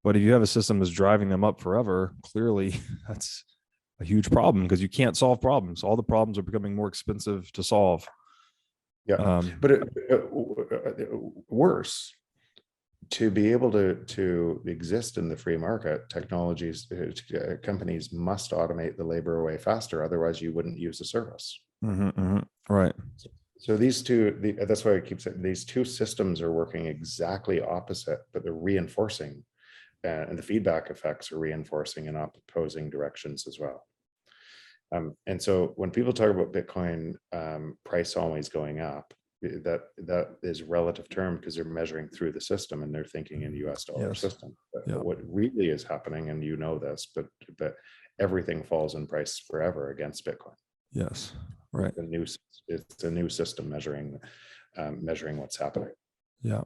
But if you have a system that's driving them up forever, clearly that's a huge problem because you can't solve problems. All the problems are becoming more expensive to solve. Yeah, but worse, to be able to exist in the free market, technologies, companies must automate the labor away faster. Otherwise, you wouldn't use the service. Right. So these two, that's why I keep saying these two systems are working exactly opposite, but they're reinforcing, and the feedback effects are reinforcing in opposing directions as well. And so when people talk about Bitcoin price always going up, that is relative term because they're measuring through the system and they're thinking in US dollar system. But what really is happening, and you know this, but everything falls in price forever against Bitcoin. Yes. Right. It's a new system measuring what's happening. Yeah.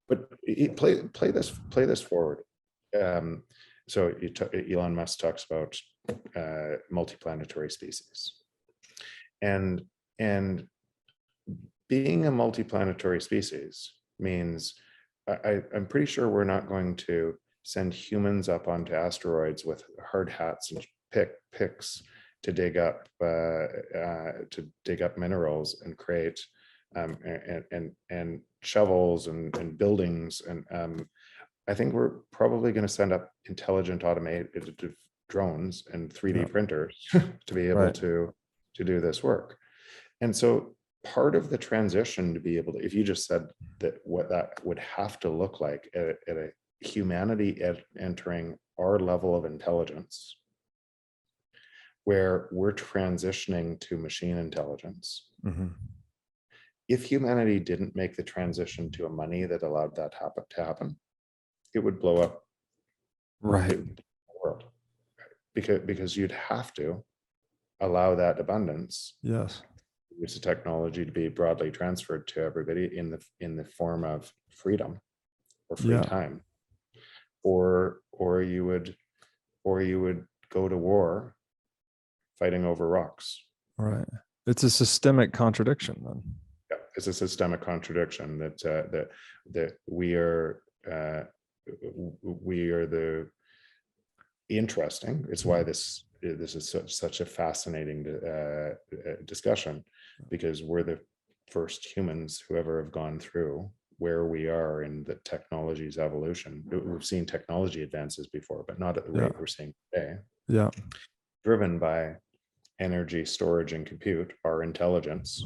But play this forward. So Elon Musk talks about multiplanetary species, and being a multiplanetary species means I'm pretty sure we're not going to send humans up onto asteroids with hard hats and picks to dig up minerals and create and shovels and buildings. And I think we're probably going to send up intelligent automated drones and 3D printers to be able to do this work. And so part of the transition to be able to, if you just said that what that would have to look like at a humanity entering our level of intelligence, where we're transitioning to machine intelligence. If humanity didn't make the transition to a money that allowed that to happen, it would blow up the world, because you'd have to allow that abundance. Yes. Use the technology to be broadly transferred to everybody in the form of freedom or free time, or you would go to war fighting over rocks. Right. It's a systemic contradiction then. Yeah, it's a systemic contradiction that we are the interesting. It's why this is such a fascinating discussion, because we're the first humans who ever have gone through where we are in the technology's evolution. We've seen technology advances before, but not at the rate we're seeing today. Yeah. Driven by energy storage and compute, our intelligence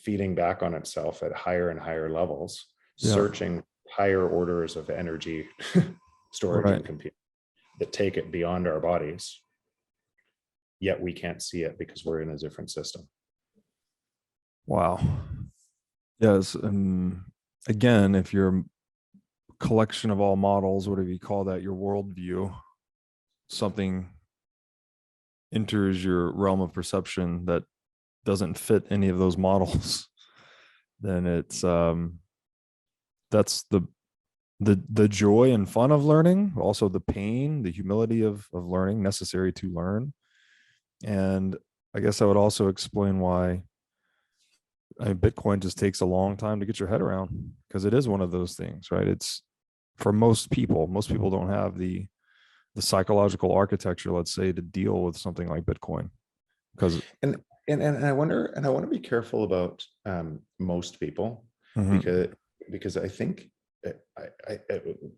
feeding back on itself at higher and higher levels, searching higher orders of energy storage and compute that take it beyond our bodies, yet we can't see it because we're in a different system. Wow. Yes. And again, if your collection of all models, whatever you call that, your worldview, something enters your realm of perception that doesn't fit any of those models, then it's that's the joy and fun of learning, also the pain, the humility of learning necessary to learn. And I guess I would also explain why I mean, Bitcoin just takes a long time to get your head around because it is one of those things, right? It's for most people don't have the psychological architecture, let's say, to deal with something like Bitcoin. Because And I wonder, and I want to be careful about most people, because I think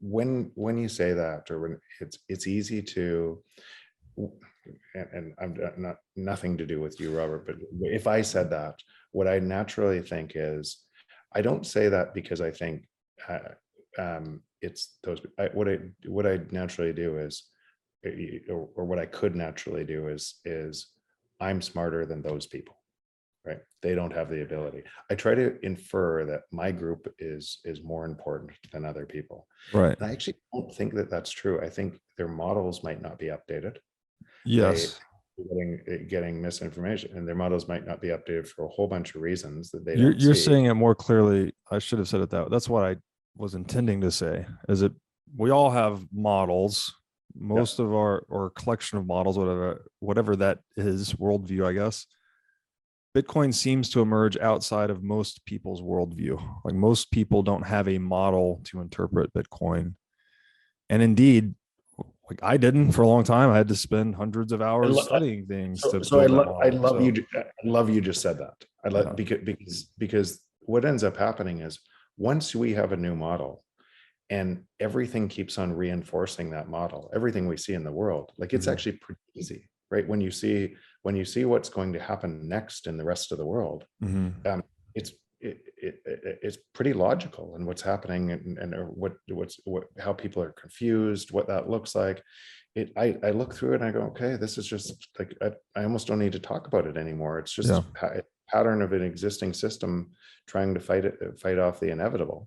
when you say that, or when it's easy to, and I'm not nothing to do with you, Robert, but if I said that, what I naturally think is, I don't say that because I think it's those. What I naturally do is, or what I could naturally do is I'm smarter than those people, right? They don't have the ability. I try to infer that my group is more important than other people. right. And I actually don't think that that's true. I think their models might not be updated. Yes. Getting misinformation, and their models might not be updated for a whole bunch of reasons that they You're don't see. saying it more clearly. I should have said it that way. That's what I was intending to say, is that we all have models, most of our, or collection of models, whatever that is, worldview, I guess. Bitcoin seems to emerge outside of most people's worldview. Like, most people don't have a model to interpret Bitcoin. And indeed, like, I didn't for a long time. I had to spend hundreds of hours studying things to build that model. I love you just said that. I love, because what ends up happening is, once we have a new model and everything keeps on reinforcing that model, everything we see in the world, like, it's actually pretty easy, right? When you see what's going to happen next in the rest of the world, it's pretty logical, and what's happening, and how people are confused, what that looks like. I look through it and I go, okay, this is just like, I almost don't need to talk about it anymore. It's just a pattern of an existing system trying to fight off the inevitable.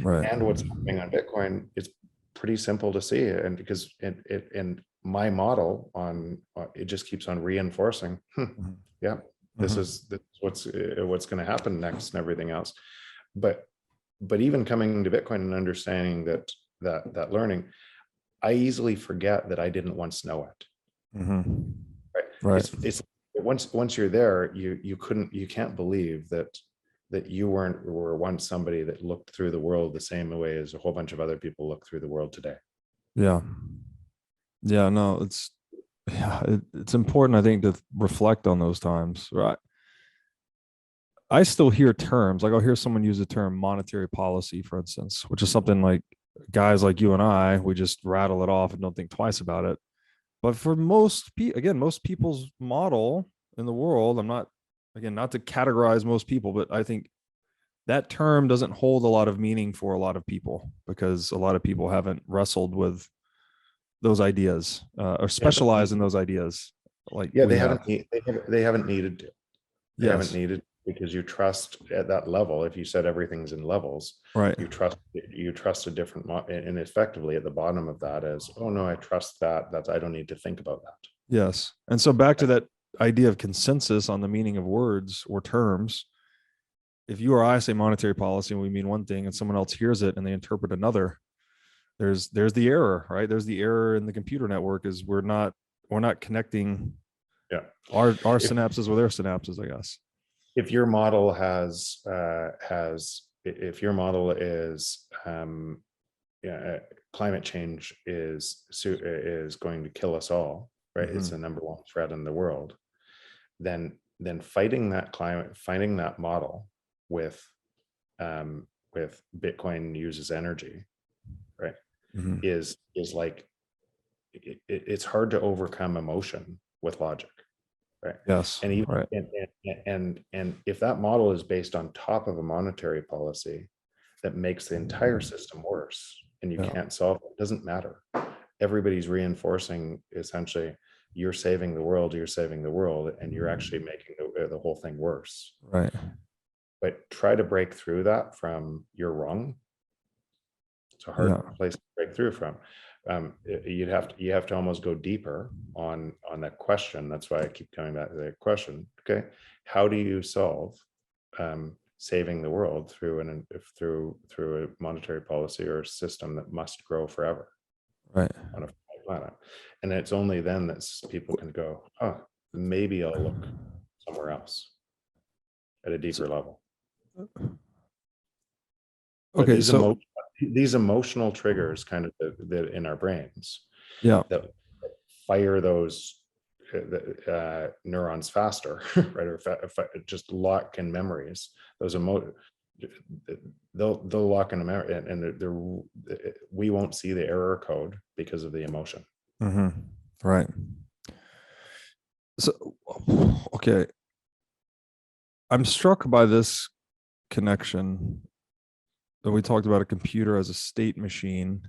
Right. And what's happening on Bitcoin, it's pretty simple to see, and because and my model on it just keeps on reinforcing. This is what's going to happen next, and everything else. But even coming to Bitcoin and understanding that learning, I easily forget that I didn't once know it. Right. It's once you're there, you can't believe that you were once somebody that looked through the world the same way as a whole bunch of other people look through the world today. No, it's important, I think, to reflect on those times, right? I still hear terms, like I'll hear someone use the term monetary policy, for instance, which is something like guys like you and I, we just rattle it off and don't think twice about it. But for most people's model in the world, I'm not, again, not to categorize most people, but I think that term doesn't hold a lot of meaning for a lot of people, because a lot of people haven't wrestled with those ideas or specialize in those ideas. Like, they haven't needed to. They Yes. haven't needed, because you trust at that level. If you said everything's in levels, right, you trust a different, and effectively at the bottom of that is, oh no, I trust that. I don't need to think about that. Yes. And so back to that idea of consensus on the meaning of words or terms. If you or I say monetary policy and we mean one thing, and someone else hears it and they interpret another, there's the error, right? There's the error in the computer network, is we're not connecting our synapses with their synapses, I guess. If your model if your model is climate change is going to kill us all, right? It's the number one threat in the world. Then fighting that model with Bitcoin uses energy, right? Is like, it's hard to overcome emotion with logic, right? Yes. And even right. and if that model is based on top of a monetary policy that makes the entire system worse, and you can't solve it, doesn't matter. Everybody's reinforcing, essentially, you're saving the world, and you're actually making the whole thing worse. Right. But try to break through that from you're wrong. It's a hard place to break through from. You have to almost go deeper on that question. That's why I keep coming back to that question. Okay, how do you solve saving the world through a monetary policy or a system that must grow forever, right, on a planet? And it's only then that people can go, oh, maybe I'll look somewhere else at a deeper level. But Okay, so these emotional triggers kind of that in our brains yeah, that fire those neurons faster, right? Or just lock in memories. Those they'll lock in a memory, and we won't see the error code because of the emotion. right. So, okay, I'm struck by this connection that we talked about a computer as a state machine.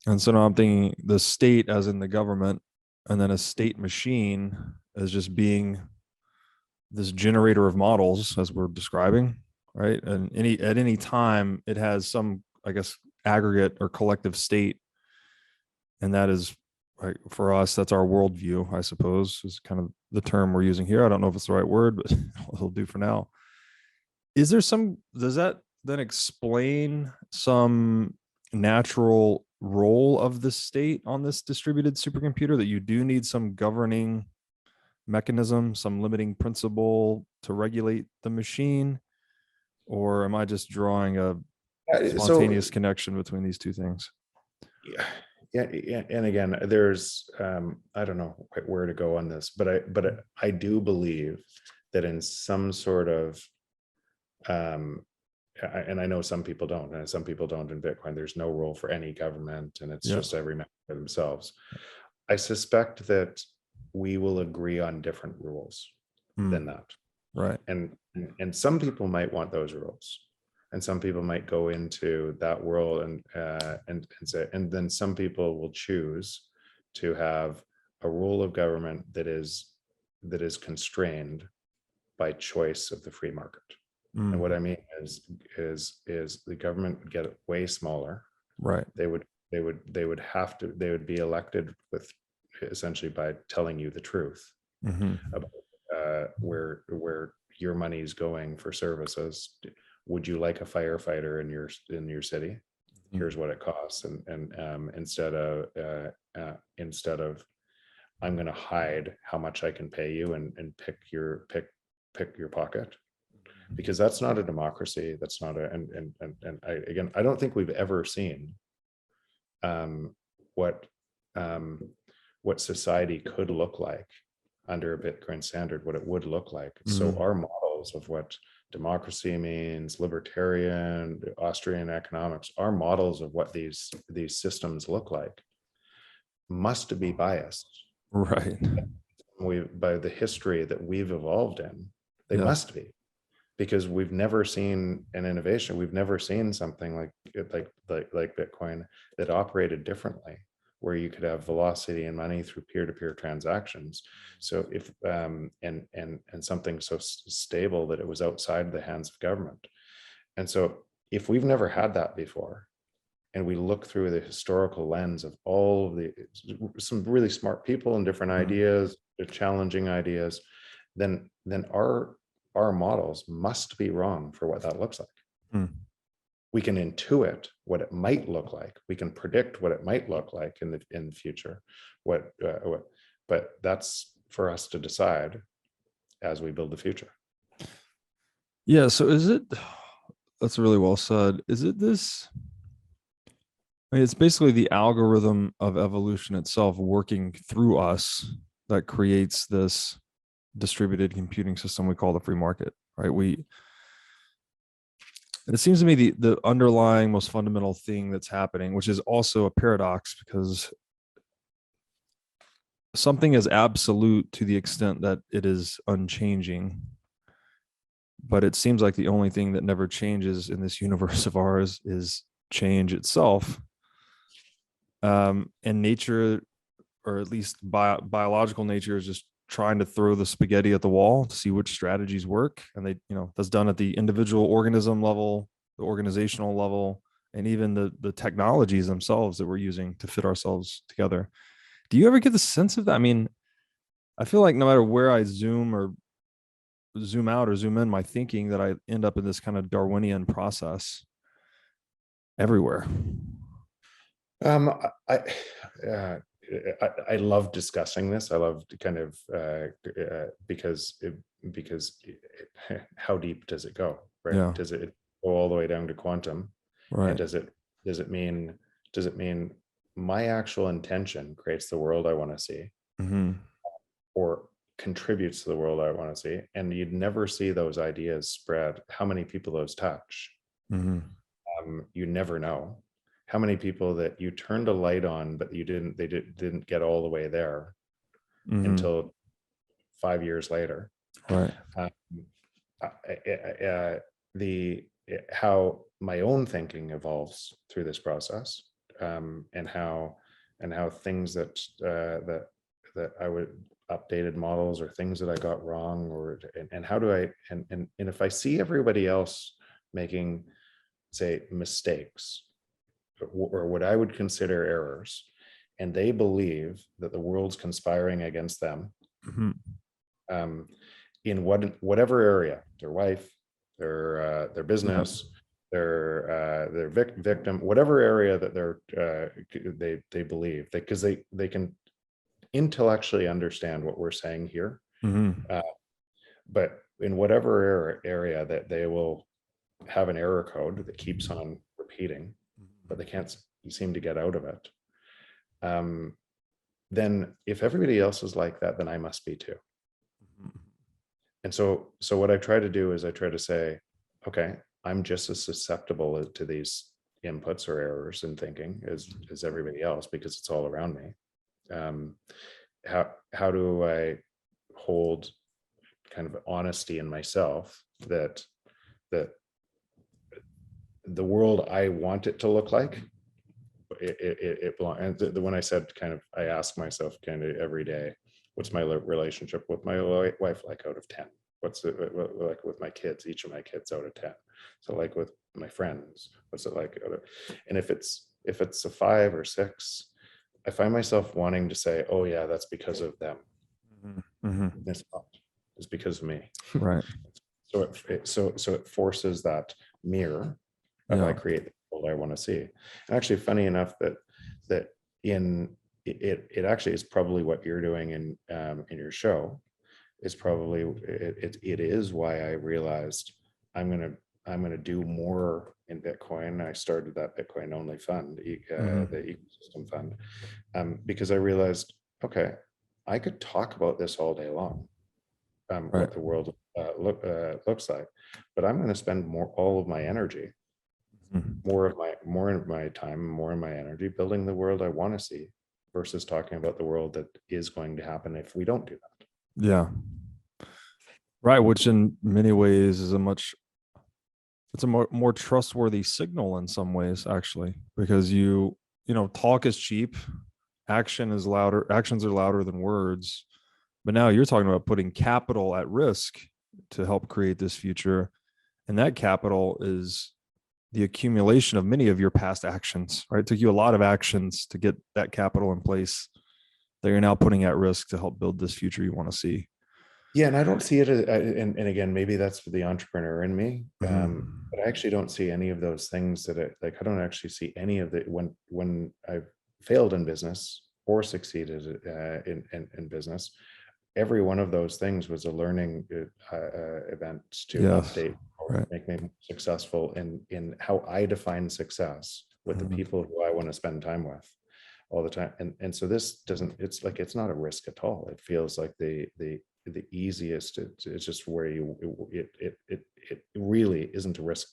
And so now I'm thinking the state as in the government, and then a state machine as just being this generator of models as we're describing, right? And at any time it has some, I guess, aggregate or collective state. And that is, right, for us, that's our worldview, I suppose, is kind of the term we're using here. I don't know if it's the right word, but it'll do for now. Is there does that then explain some natural role of the state on this distributed supercomputer, that you do need some governing mechanism, some limiting principle to regulate the machine? Or am I just drawing a spontaneous connection between these two things? Yeah, and again, there's I don't know quite where to go on this, but I do believe that in some sort of and I know some people don't, and some people don't in Bitcoin. There's no role for any government, and it's just every man for themselves. I suspect that we will agree on different rules than that, right? And some people might want those rules, and some people might go into that world and say, and then some people will choose to have a rule of government that is constrained by choice of the free market. And what I mean is the government would get way smaller. Right. They would be elected with essentially by telling you the truth about where your money is going for services. Would you like a firefighter in your city? Here's what it costs, and instead of I'm going to hide how much I can pay you and pick your pocket. Because that's not a democracy. That's not a, and I don't think we've ever seen what society could look like under a Bitcoin standard, what it would look like. So our models of what democracy means, libertarian, Austrian economics, our models of what these systems look like must be biased. Right. By the history that we've evolved in, they must be. Because we've never seen an innovation, we've never seen something like Bitcoin that operated differently, where you could have velocity and money through peer-to-peer transactions. So if and something so stable that it was outside the hands of government. And so if we've never had that before, and we look through the historical lens of all of some really smart people and different ideas, challenging ideas, then our models must be wrong for what that looks like. We can intuit what it might look like. We can predict what it might look like in the future. But that's for us to decide as we build the future. Yeah. So that's really well said. Is it this? I mean, it's basically the algorithm of evolution itself working through us that creates this distributed computing system we call the free market, right? And it seems to me the underlying most fundamental thing that's happening, which is also a paradox, because something is absolute to the extent that it is unchanging, but it seems like the only thing that never changes in this universe of ours is change itself. And nature, or at least biological nature, is just trying to throw the spaghetti at the wall to see which strategies work. And that's done at the individual organism level, the organizational level, and even the technologies themselves that we're using to fit ourselves together. Do you ever get the sense of that? I mean, I feel like no matter where I zoom out or zoom in my thinking, that I end up in this kind of Darwinian process everywhere. I love discussing this. I love to kind of because how deep does it go, right? Yeah. Does it go all the way down to quantum? Right. And does it mean my actual intention creates the world I want to see, Mm-hmm. or contributes to the world I want to see? And you'd never see those ideas spread. How many people those touch? Mm-hmm. You never know how many people that you turned a light on, but they didn't get all the way there Mm-hmm. until 5 years later. Right. The how my own thinking evolves through this process, and how things that I would updated models, or things that I got wrong, or and how do I and if I see everybody else making, say, mistakes, or what I would consider errors, and they believe that the world's conspiring against them, Mm-hmm. In whatever area, their wife, their business, their victim, whatever area that they believe, because they can intellectually understand what we're saying here, Mm-hmm. but in whatever area that they will have an error code that keeps on repeating, but they can't seem to get out of it. Then if everybody else is like that, then I must be too. And so what I try to do is I try to say, okay, I'm just as susceptible to these inputs or errors in thinking as everybody else, because it's all around me. How do I hold kind of honesty in myself that the world I want it to look like, it belongs. And when I said kind of, I ask myself kind of every day, what's my relationship with my wife like out of 10? What's it like with my kids, each of my kids out of 10? So like with my friends, what's it like? And if it's a 5 or 6, I find myself wanting to say, oh yeah, that's because of them. Mm-hmm. It's not. It's because of me. Right. So it forces that mirror of I create the world I want to see. And actually, funny enough, that in it actually is probably what you're doing in your show, is probably it is why I realized I'm gonna do more in Bitcoin. I started that Bitcoin only fund, the ecosystem fund, because I realized, okay, I could talk about this all day long, what the world looks like, but I'm going to spend all of my energy, more of my time, more of my energy building the world I want to see, versus talking about the world that is going to happen if we don't do that. Yeah. Right. Which in many ways is it's a more trustworthy signal in some ways, actually, because talk is cheap. Actions are louder than words. But now you're talking about putting capital at risk to help create this future. And that capital is the accumulation of many of your past actions, right? It took you a lot of actions to get that capital in place that you're now putting at risk to help build this future you want to see. Yeah, and I don't see it as, and again, maybe that's for the entrepreneur in me, but I actually don't see any of those things I don't actually see any of the, when I've failed in business or succeeded in business, every one of those things was a learning event to update or make me more successful in how I define success with the people who I want to spend time with all the time. And so this it's not a risk at all. It feels like the easiest. It's just where it really isn't a risk.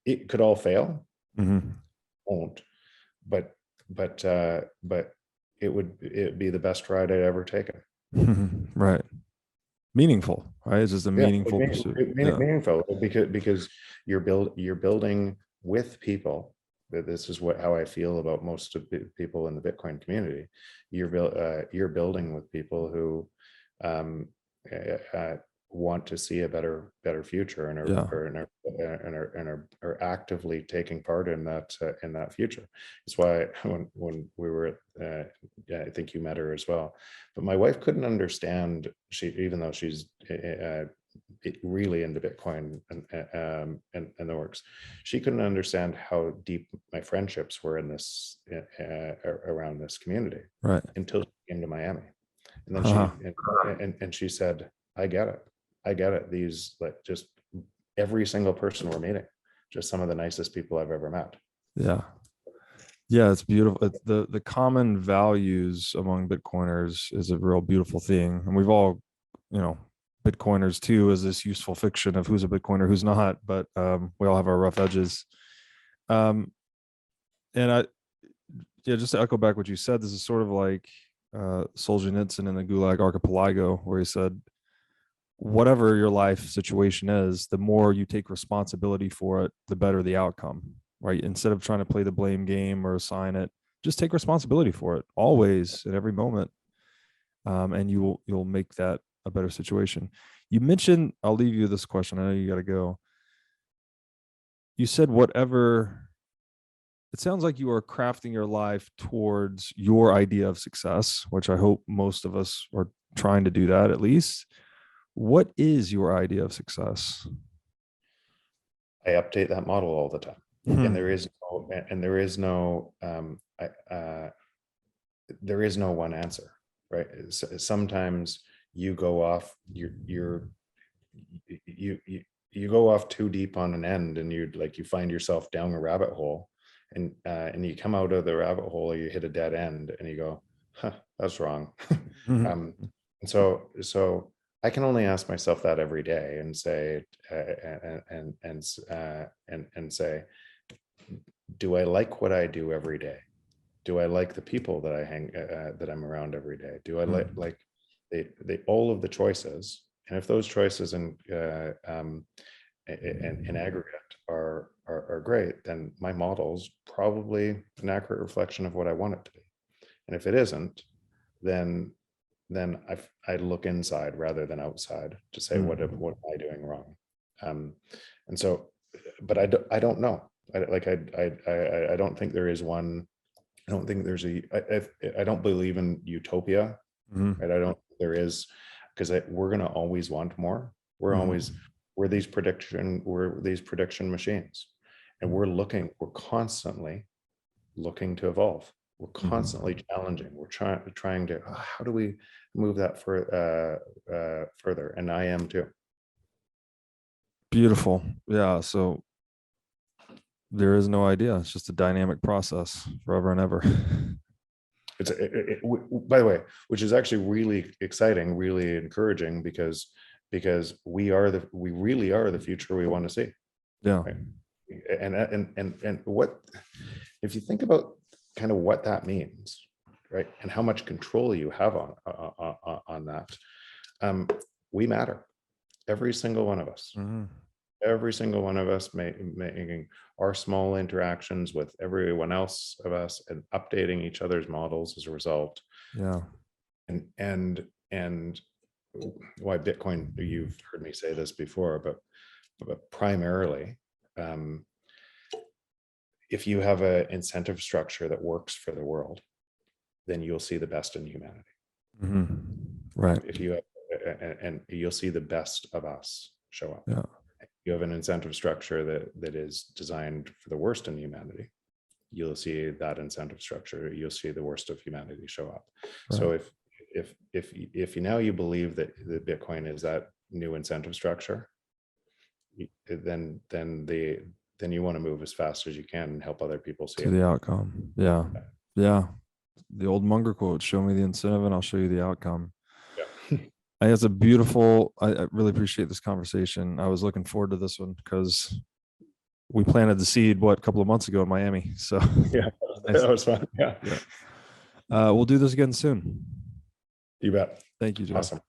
It could all fail, won't, but it'd be the stride ride I'd ever taken. Right. Meaningful, right? It's just a meaningful pursuit. Meaningful because you're building with people. This is how I feel about most of the people in the Bitcoin community. You're building with people who want to see a better future and are actively taking part in that future. It's why when we were I think you met her as well, but my wife couldn't understand, even though she's really into Bitcoin and the works. She couldn't understand how deep my friendships were in this around this community Right. until she came to Miami, and then Uh-huh. and she said, I get it. These, like, just every single person we're meeting, just some of the nicest people I've ever met. Yeah. Yeah, it's beautiful. The common values among Bitcoiners is a real beautiful thing. And we've all, Bitcoiners too, is this useful fiction of who's a Bitcoiner, who's not, but we all have our rough edges. And just to echo back what you said, this is sort of like Solzhenitsyn in the Gulag Archipelago, where he said, whatever your life situation is, the more you take responsibility for it, the better the outcome. Right? Instead of trying to play the blame game or assign it, just take responsibility for it always at every moment. And you'll make that a better situation. You mentioned, I'll leave you this question. I know you got to go. You said whatever, it sounds like you are crafting your life towards your idea of success, which I hope most of us are trying to do that at least. What is your idea of success? I update that model all the time. And there is no one answer, right? Sometimes you go off, you go off too deep on an end, and you find yourself down a rabbit hole, and you come out of the rabbit hole, or you hit a dead end, and you go, huh, that's wrong. And so I can only ask myself that every day, and say, and say, do I like what I do every day? Do I like the people that that I'm around every day? Do I like all of the choices? And if those choices in aggregate are great, then my model's probably an accurate reflection of what I want it to be. And if it isn't, then I look inside rather than outside to say, what am I doing wrong? And so, but I don't know. I don't think there is one. I don't think there's I don't believe in utopia. Right? I don't think there is, because we're going to always want more. We're these prediction machines, and we're constantly looking to evolve. We're constantly challenging. We're trying to, how do we move that further? And I am too. Beautiful. Yeah. So there is no idea. It's just a dynamic process forever and ever. By the way, which is actually really exciting, really encouraging, because we really are the future we want to see. Yeah. Right? And what, if you think about kind of what that means, right, and how much control you have on that, we matter. Every single one of us. Every single one of us making our small interactions with everyone else of us, and updating each other's models as a result. Yeah. And why Bitcoin, you've heard me say this before, but primarily, if you have an incentive structure that works for the world, then you'll see the best in humanity. Right. If you and you'll see the best of us show up. Yeah. You have an incentive structure that is designed for the worst in humanity, you'll see that incentive structure, you'll see the worst of humanity show up. Right. So if you now you believe that Bitcoin is that new incentive structure, then you want to move as fast as you can and help other people see the outcome. Yeah. The old Munger quote: "Show me the incentive, and I'll show you the outcome." Yeah. It's a beautiful. I really appreciate this conversation. I was looking forward to this one because we planted the seed a couple of months ago in Miami. So yeah, that was fun. Yeah. We'll do this again soon. You bet. Thank you, Joe. Awesome.